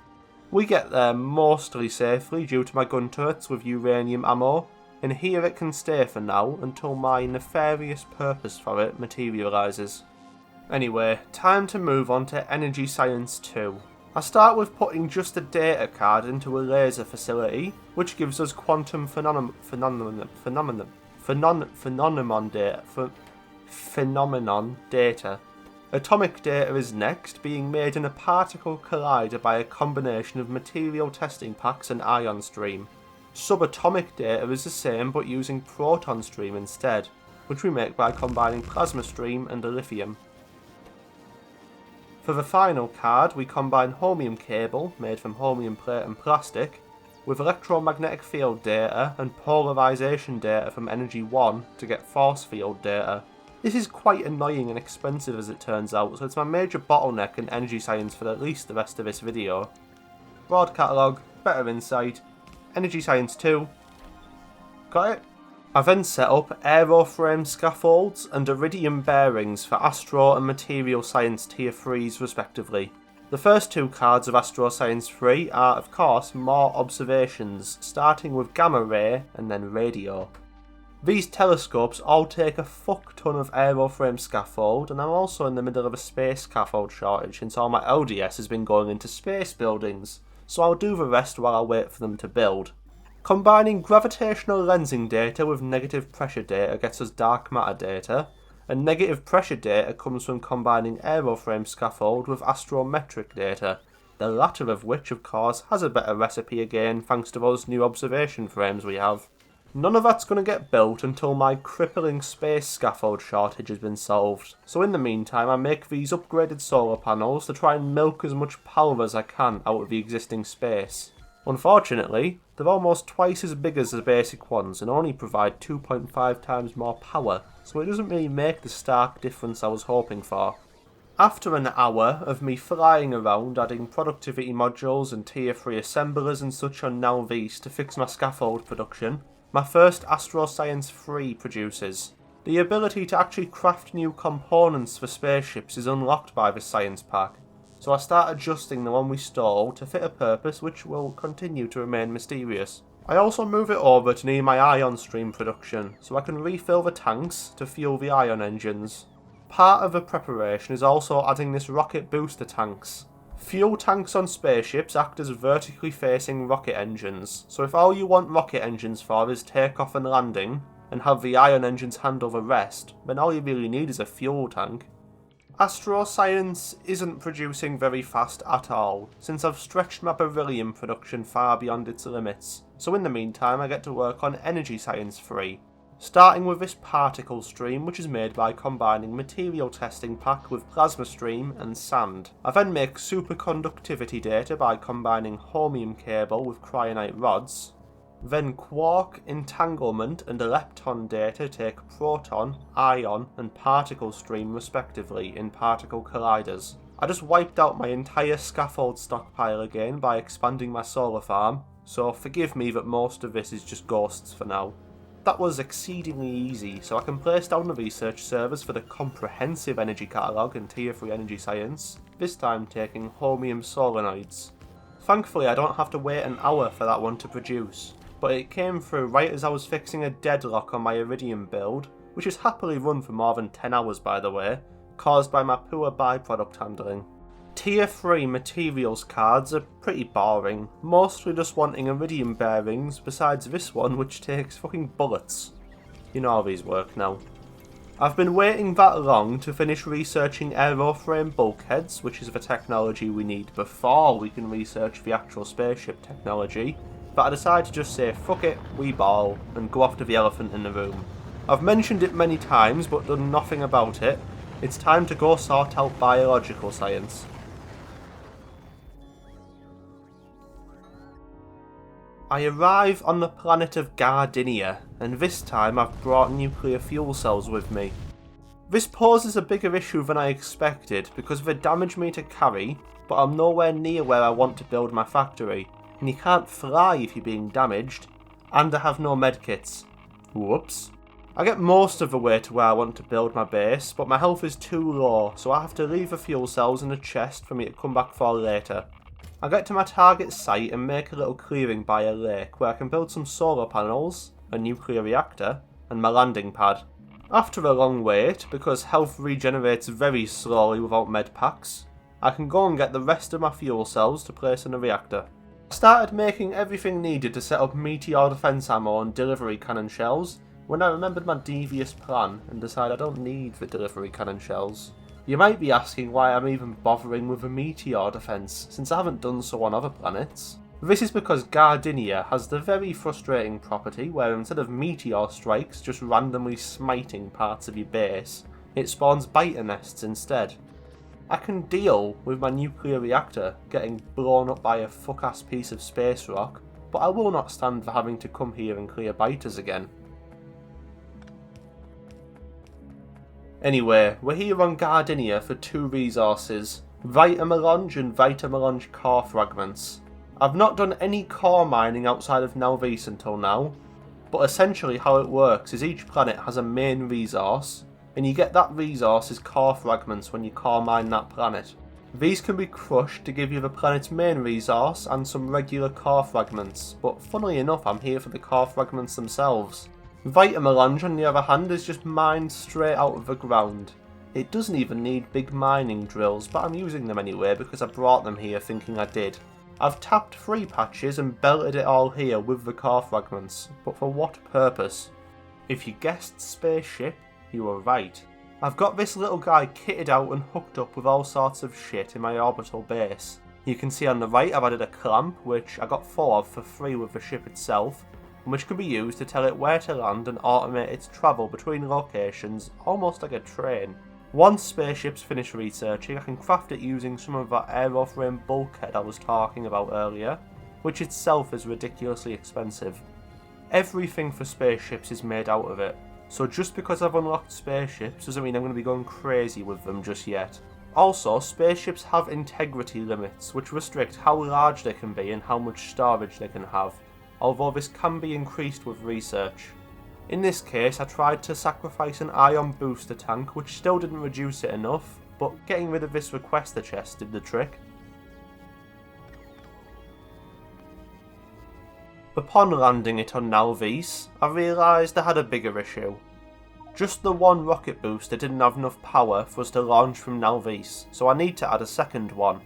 We get there mostly safely due to my gun turrets with uranium ammo, and here it can stay for now until my nefarious purpose for it materialises. Anyway, time to move on to Energy Science 2. I start with putting just a data card into a laser facility, which gives us quantum phenomenon data. Atomic data is next, being made in a particle collider by a combination of material testing packs and ion stream. Subatomic data is the same but using proton stream instead, which we make by combining plasma stream and lithium. For the final card, we combine holmium cable, made from holmium plate and plastic, with electromagnetic field data and polarization data from Energy 1 to get force field data. This is quite annoying and expensive as it turns out, so it's my major bottleneck in energy science for at least the rest of this video. Broad catalogue, better insight, energy science 2. Got it? I then set up aeroframe scaffolds and iridium bearings for Astro and Material Science Tier 3s respectively. The first two cards of Astro Science 3 are of course more observations, starting with gamma ray and then radio. These telescopes all take a fuck ton of aeroframe scaffold, and I'm also in the middle of a space scaffold shortage since all my LDS has been going into space buildings, so I'll do the rest while I wait for them to build. Combining gravitational lensing data with negative pressure data gets us dark matter data, and negative pressure data comes from combining aeroframe scaffold with astrometric data, the latter of which of course has a better recipe again thanks to those new observation frames we have. None of that's going to get built until my crippling space scaffold shortage has been solved, so in the meantime I make these upgraded solar panels to try and milk as much power as I can out of the existing space. Unfortunately, they're almost twice as big as the basic ones and only provide 2.5 times more power, so it doesn't really make the stark difference I was hoping for. After an hour of me flying around adding productivity modules and tier 3 assemblers and such on Nalvese to fix my scaffold production, my first Astro Science 3 produces. The ability to actually craft new components for spaceships is unlocked by the science pack, so I start adjusting the one we stole to fit a purpose which will continue to remain mysterious. I also move it over to near my ion stream production, so I can refill the tanks to fuel the ion engines. Part of the preparation is also adding this rocket booster tanks. Fuel tanks on spaceships act as vertically facing rocket engines, so if all you want rocket engines for is takeoff and landing, and have the ion engines handle the rest, then all you really need is a fuel tank. Astro Science isn't producing very fast at all, since I've stretched my beryllium production far beyond its limits, so in the meantime I get to work on Energy Science 3. Starting with this particle stream, which is made by combining material testing pack with plasma stream and sand. I then make superconductivity data by combining holmium cable with cryonite rods. Then quark, entanglement and lepton data take proton, ion and particle stream respectively in particle colliders. I just wiped out my entire scaffold stockpile again by expanding my solar farm, so forgive me that most of this is just ghosts for now. That was exceedingly easy, so I can place down the research servers for the comprehensive energy catalogue and tier 3 energy science, this time taking holmium solenoids. Thankfully I don't have to wait an hour for that one to produce, but it came through right as I was fixing a deadlock on my iridium build, which has happily run for more than 10 hours by the way, caused by my poor byproduct handling. Tier 3 materials cards are pretty boring, mostly just wanting iridium bearings besides this one which takes fucking bullets. You know how these work now. I've been waiting that long to finish researching aeroframe bulkheads, which is the technology we need before we can research the actual spaceship technology, but I decided to just say fuck it, we ball, and go after the elephant in the room. I've mentioned it many times but done nothing about it. It's time to go sort out biological science. I arrive on the planet of Gardinia, and this time I've brought nuclear fuel cells with me. This poses a bigger issue than I expected because of a damage me to carry, but I'm nowhere near where I want to build my factory, and you can't fly if you're being damaged, and I have no medkits. Whoops. I get most of the way to where I want to build my base, but my health is too low, so I have to leave the fuel cells in a chest for me to come back for later. I get to my target site and make a little clearing by a lake where I can build some solar panels, a nuclear reactor, and my landing pad. After a long wait, because health regenerates very slowly without med packs, I can go and get the rest of my fuel cells to place in the reactor. I started making everything needed to set up meteor defense ammo and delivery cannon shells when I remembered my devious plan and decided I don't need the delivery cannon shells. You might be asking why I'm even bothering with a meteor defense, since I haven't done so on other planets. This is because Gardinia has the very frustrating property where instead of meteor strikes just randomly smiting parts of your base, it spawns biter nests instead. I can deal with my nuclear reactor getting blown up by a fuck-ass piece of space rock, but I will not stand for having to come here and clear biters again. Anyway, we're here on Gardinia for two resources, Vitamelange and Vitamelange core fragments. I've not done any core mining outside of Nalvis until now, but essentially how it works is each planet has a main resource, and you get that resource's core fragments when you core mine that planet. These can be crushed to give you the planet's main resource and some regular core fragments, but funnily enough I'm here for the core fragments themselves. Vitamelange on the other hand is just mined straight out of the ground. It doesn't even need big mining drills, but I'm using them anyway because I brought them here thinking I did. I've tapped 3 patches and belted it all here with the core fragments, but for what purpose? If you guessed Spaceship, you were right. I've got this little guy kitted out and hooked up with all sorts of shit in my orbital base. You can see on the right I've added a clamp, which I got 4 of for free with the ship itself, and which can be used to tell it where to land and automate its travel between locations, almost like a train. Once Spaceship's finished researching, I can craft it using some of that aeroframe bulkhead I was talking about earlier, which itself is ridiculously expensive. Everything for Spaceships is made out of it, so just because I've unlocked Spaceships doesn't mean I'm going to be going crazy with them just yet. Also, Spaceships have integrity limits, which restrict how large they can be and how much storage they can have, although this can be increased with research. In this case, I tried to sacrifice an ion booster tank, which still didn't reduce it enough, but getting rid of this requester chest did the trick. Upon landing it on Nalvis, I realised I had a bigger issue. Just the one rocket booster didn't have enough power for us to launch from Nalvis, so I need to add a second one.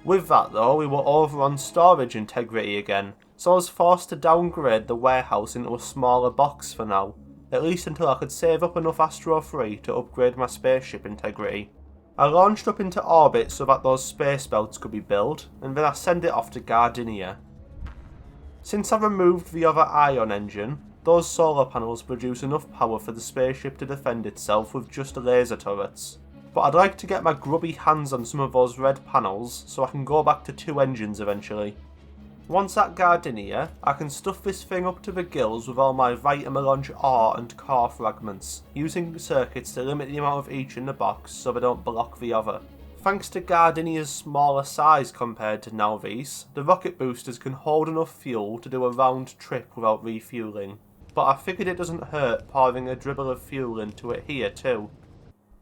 With that though, we were over on storage integrity again, so I was forced to downgrade the warehouse into a smaller box for now, at least until I could save up enough Astro 3 to upgrade my spaceship integrity. I launched up into orbit so that those space belts could be built, and then I sent it off to Gardinia. Since I removed the other ion engine, those solar panels produce enough power for the spaceship to defend itself with just laser turrets. But I'd like to get my grubby hands on some of those red panels so I can go back to 2 engines eventually. Once at Gardinia, I can stuff this thing up to the gills with all my Vitamelange ore and core fragments, using circuits to limit the amount of each in the box so they don't block the other. Thanks to Gardinia's smaller size compared to Nalvis, the rocket boosters can hold enough fuel to do a round trip without refuelling. But I figured it doesn't hurt pouring a dribble of fuel into it here too.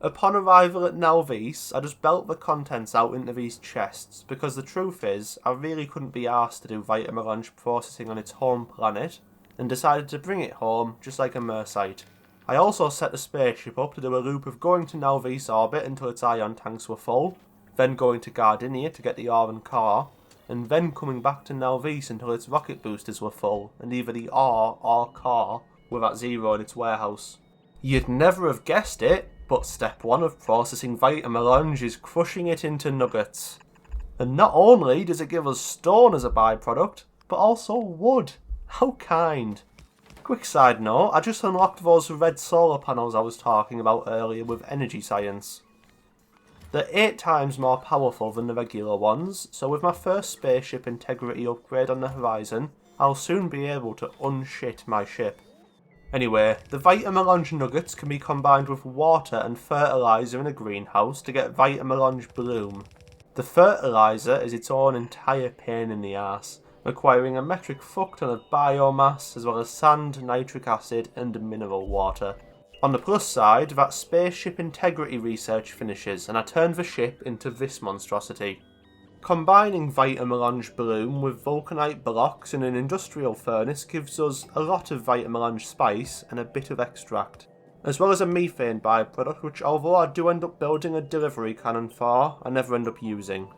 Upon arrival at Nalvis, I just belt the contents out into these chests, because the truth is, I really couldn't be arsed to do Vitamelange processing on its home planet, and decided to bring it home just like a Mersite. I also set the spaceship up to do a loop of going to Nalvis orbit until its ion tanks were full, then going to Gardinia to get the ore and core, and then coming back to Nalvis until its rocket boosters were full, and either the ore or core were at 0 in its warehouse. You'd never have guessed it, but step 1 of processing Vitamelange is crushing it into nuggets. And not only does it give us stone as a byproduct, but also wood. How kind. Quick side note, I just unlocked those red solar panels I was talking about earlier with energy science. They're 8 times more powerful than the regular ones, so with my first spaceship integrity upgrade on the horizon, I'll soon be able to unshit my ship. Anyway, the Vitamelange nuggets can be combined with water and fertiliser in a greenhouse to get Vitamelange bloom. The fertiliser is its own entire pain in the arse, requiring a metric fuck ton of biomass as well as sand, nitric acid and mineral water. On the plus side, that spaceship integrity research finishes and I turn the ship into this monstrosity. Combining Vitamelange bloom with Vulcanite blocks in an industrial furnace gives us a lot of Vitamelange spice and a bit of extract. as well as a methane byproduct which, although I do end up building a delivery cannon for, I never end up using.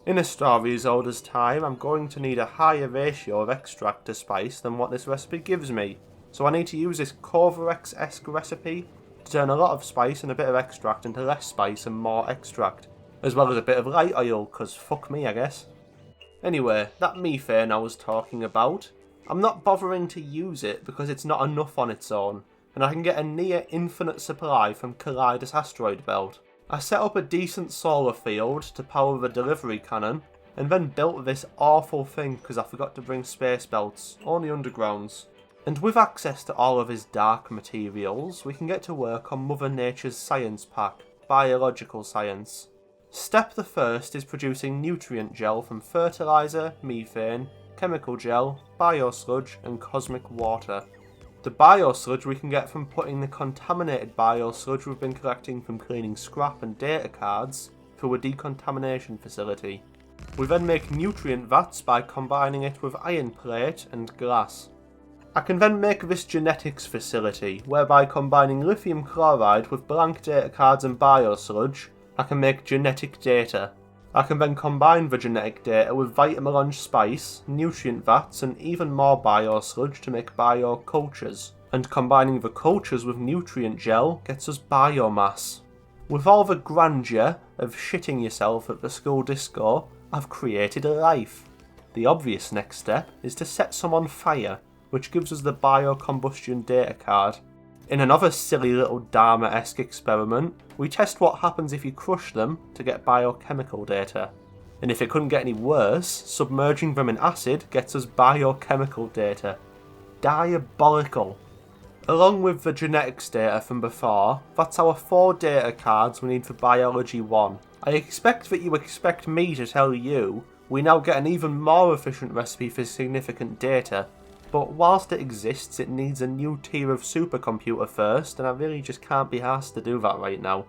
In a story as old as time, I'm going to need a higher ratio of extract to spice than what this recipe gives me, so I need to use this Corvarex-esque recipe to turn a lot of spice and a bit of extract into less spice and more extract, as well as a bit of light oil, cause fuck me I guess. Anyway, that methane I was talking about, I'm not bothering to use it because it's not enough on its own, and I can get a near infinite supply from Collidus asteroid belt. I set up a decent solar field to power the delivery cannon, and then built this awful thing because I forgot to bring space belts, only undergrounds. And with access to all of his dark materials, we can get to work on Mother Nature's science pack, biological science. Step the first is producing nutrient gel from fertilizer, methane, chemical gel, biosludge and cosmic water. The biosludge we can get from putting the contaminated biosludge we've been collecting from cleaning scrap and data cards through a decontamination facility. We then make nutrient vats by combining it with iron plate and glass. I can then make this genetics facility, whereby combining lithium chloride with blank data cards and biosludge, I can make genetic data. I can then combine the genetic data with Vitamelange spice, nutrient vats and even more biosludge to make biocultures, and combining the cultures with nutrient gel gets us biomass. With all the grandeur of shitting yourself at the school disco, I've created a life. The obvious next step is to set some on fire, which gives us the biocombustion data card. In another silly little Dharma-esque experiment, we test what happens if you crush them to get biochemical data. And if it couldn't get any worse, submerging them in acid gets us biochemical data. Diabolical. Along with the genetics data from before, that's our 4 data cards we need for Biology 1. I expect that you expect me to tell you we now get an even more efficient recipe for significant data, but whilst it exists it needs a new tier of supercomputer first, and I really just can't be asked to do that right now.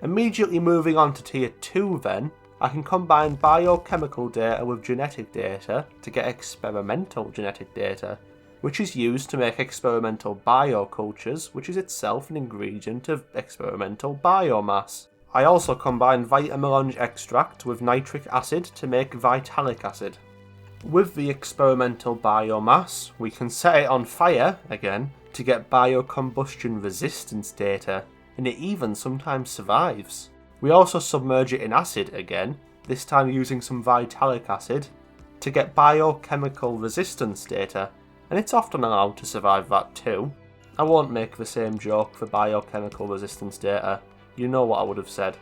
Immediately moving on to tier 2 then, I can combine biochemical data with genetic data to get experimental genetic data, which is used to make experimental biocultures, which is itself an ingredient of experimental biomass. I also combine Vitamelange extract with nitric acid to make vitalic acid. With the experimental biomass, we can set it on fire, again, to get biocombustion resistance data, and it even sometimes survives. We also submerge it in acid again, this time using some vitalic acid, to get biochemical resistance data, and it's often allowed to survive that too. I won't make the same joke for biochemical resistance data, you know what I would have said.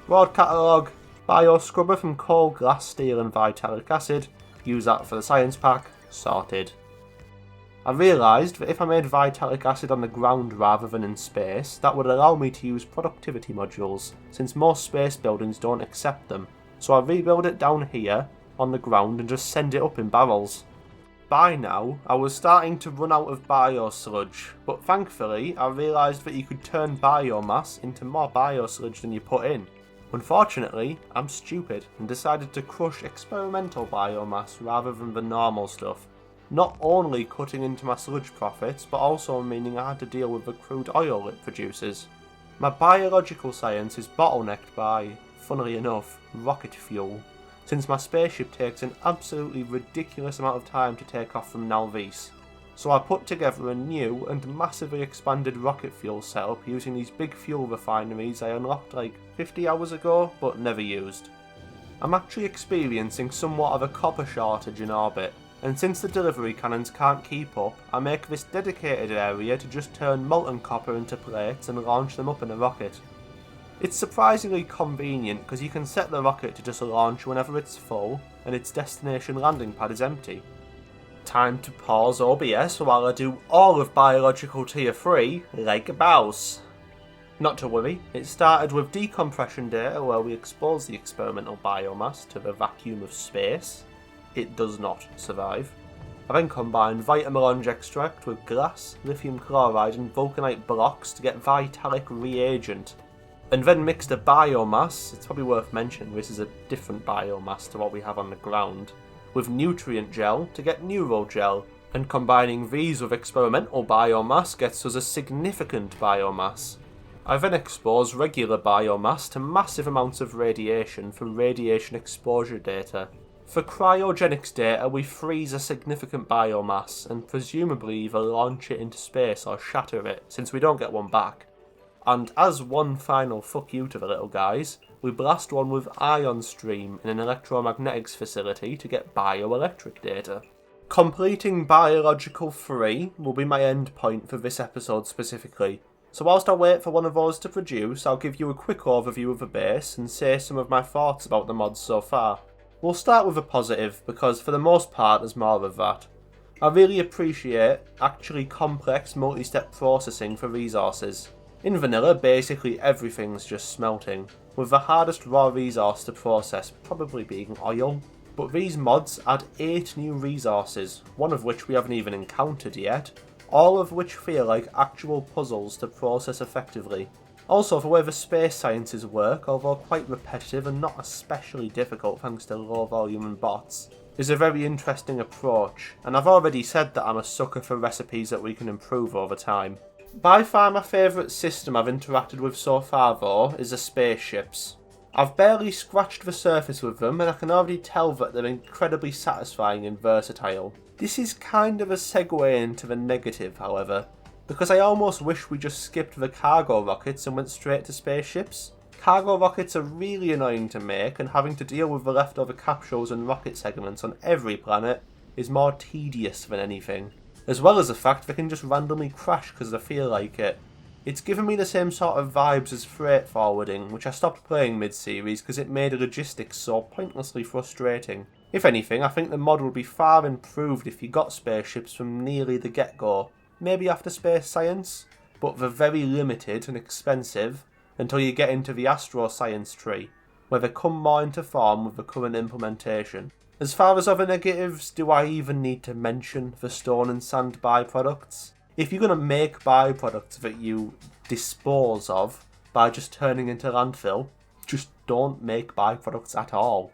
Broad catalogue, bioscrubber from coal, glass, steel and vitalic acid, use that for the science pack, sorted. I realised that if I made vitalic acid on the ground rather than in space, that would allow me to use productivity modules, since most space buildings don't accept them, so I rebuild it down here, on the ground, and just send it up in barrels. By now, I was starting to run out of biosludge, but thankfully I realised that you could turn biomass into more biosludge than you put in. Unfortunately, I'm stupid and decided to crush experimental biomass rather than the normal stuff, not only cutting into my sludge profits, but also meaning I had to deal with the crude oil it produces. My biological science is bottlenecked by, funnily enough, rocket fuel, since my spaceship takes an absolutely ridiculous amount of time to take off from Nalvis. So I put together a new and massively expanded rocket fuel setup using these big fuel refineries I unlocked like 50 hours ago, but never used. I'm actually experiencing somewhat of a copper shortage in orbit, and since the delivery cannons can't keep up, I make this dedicated area to just turn molten copper into plates and launch them up in a rocket. It's surprisingly convenient because you can set the rocket to just launch whenever it's full and its destination landing pad is empty. Time to pause OBS while I do all of Biological Tier 3 like a boss. Not to worry, it started with decompression data where we expose the experimental biomass to the vacuum of space. It does not survive. I then combined Vitamelange extract with glass, lithium chloride and Vulcanite blocks to get vitalic reagent. And then mixed a biomass, it's probably worth mentioning this is a different biomass to what we have on the ground, with nutrient gel to get neural gel, and combining these with experimental biomass gets us a significant biomass. I then expose regular biomass to massive amounts of radiation for radiation exposure data. For cryogenics data, we freeze a significant biomass and presumably either launch it into space or shatter it, since we don't get one back. And as one final fuck you to the little guys, we blast one with ion stream in an electromagnetics facility to get bioelectric data. Completing Biological 3 will be my end point for this episode specifically, so whilst I wait for one of those to produce, I'll give you a quick overview of the base and say some of my thoughts about the mods so far. We'll start with a positive, because for the most part there's more of that. I really appreciate actually complex multi-step processing for resources. In vanilla, basically everything's just smelting, with the hardest raw resource to process probably being oil. But these mods add 8 new resources, one of which we haven't even encountered yet, all of which feel like actual puzzles to process effectively. Also, the way the space sciences work, although quite repetitive and not especially difficult thanks to low volume and bots, is a very interesting approach, and I've already said that I'm a sucker for recipes that we can improve over time. By far my favourite system I've interacted with so far though is the spaceships. I've barely scratched the surface with them and I can already tell that they're incredibly satisfying and versatile. This is kind of a segue into the negative however, because I almost wish we just skipped the cargo rockets and went straight to spaceships. Cargo rockets are really annoying to make, and having to deal with the leftover capsules and rocket segments on every planet is more tedious than anything. As well as the fact they can just randomly crash because they feel like it. It's given me the same sort of vibes as freight forwarding, which I stopped playing mid-series because it made logistics so pointlessly frustrating. If anything, I think the mod would be far improved if you got spaceships from nearly the get-go. Maybe after space science, but they're very limited and expensive until you get into the astro science tree, where they come more into form with the current implementation. As far as other negatives, do I even need to mention the stone and sand byproducts? If you're going to make byproducts that you dispose of by just turning into landfill, just don't make byproducts at all.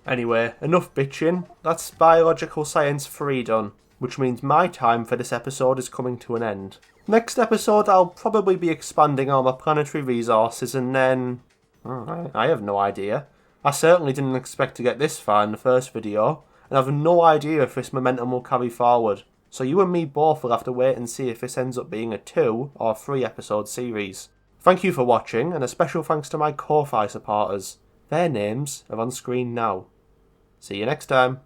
Anyway, enough bitching, that's Biological Science 3 done, which means my time for this episode is coming to an end. Next episode I'll probably be expanding all my planetary resources and then... I have no idea. I certainly didn't expect to get this far in the first video, and I have no idea if this momentum will carry forward. So you and me both will have to wait and see if this ends up being a 2 or 3 episode series. Thank you for watching, and a special thanks to my Ko-Fi supporters. Their names are on screen now. See you next time.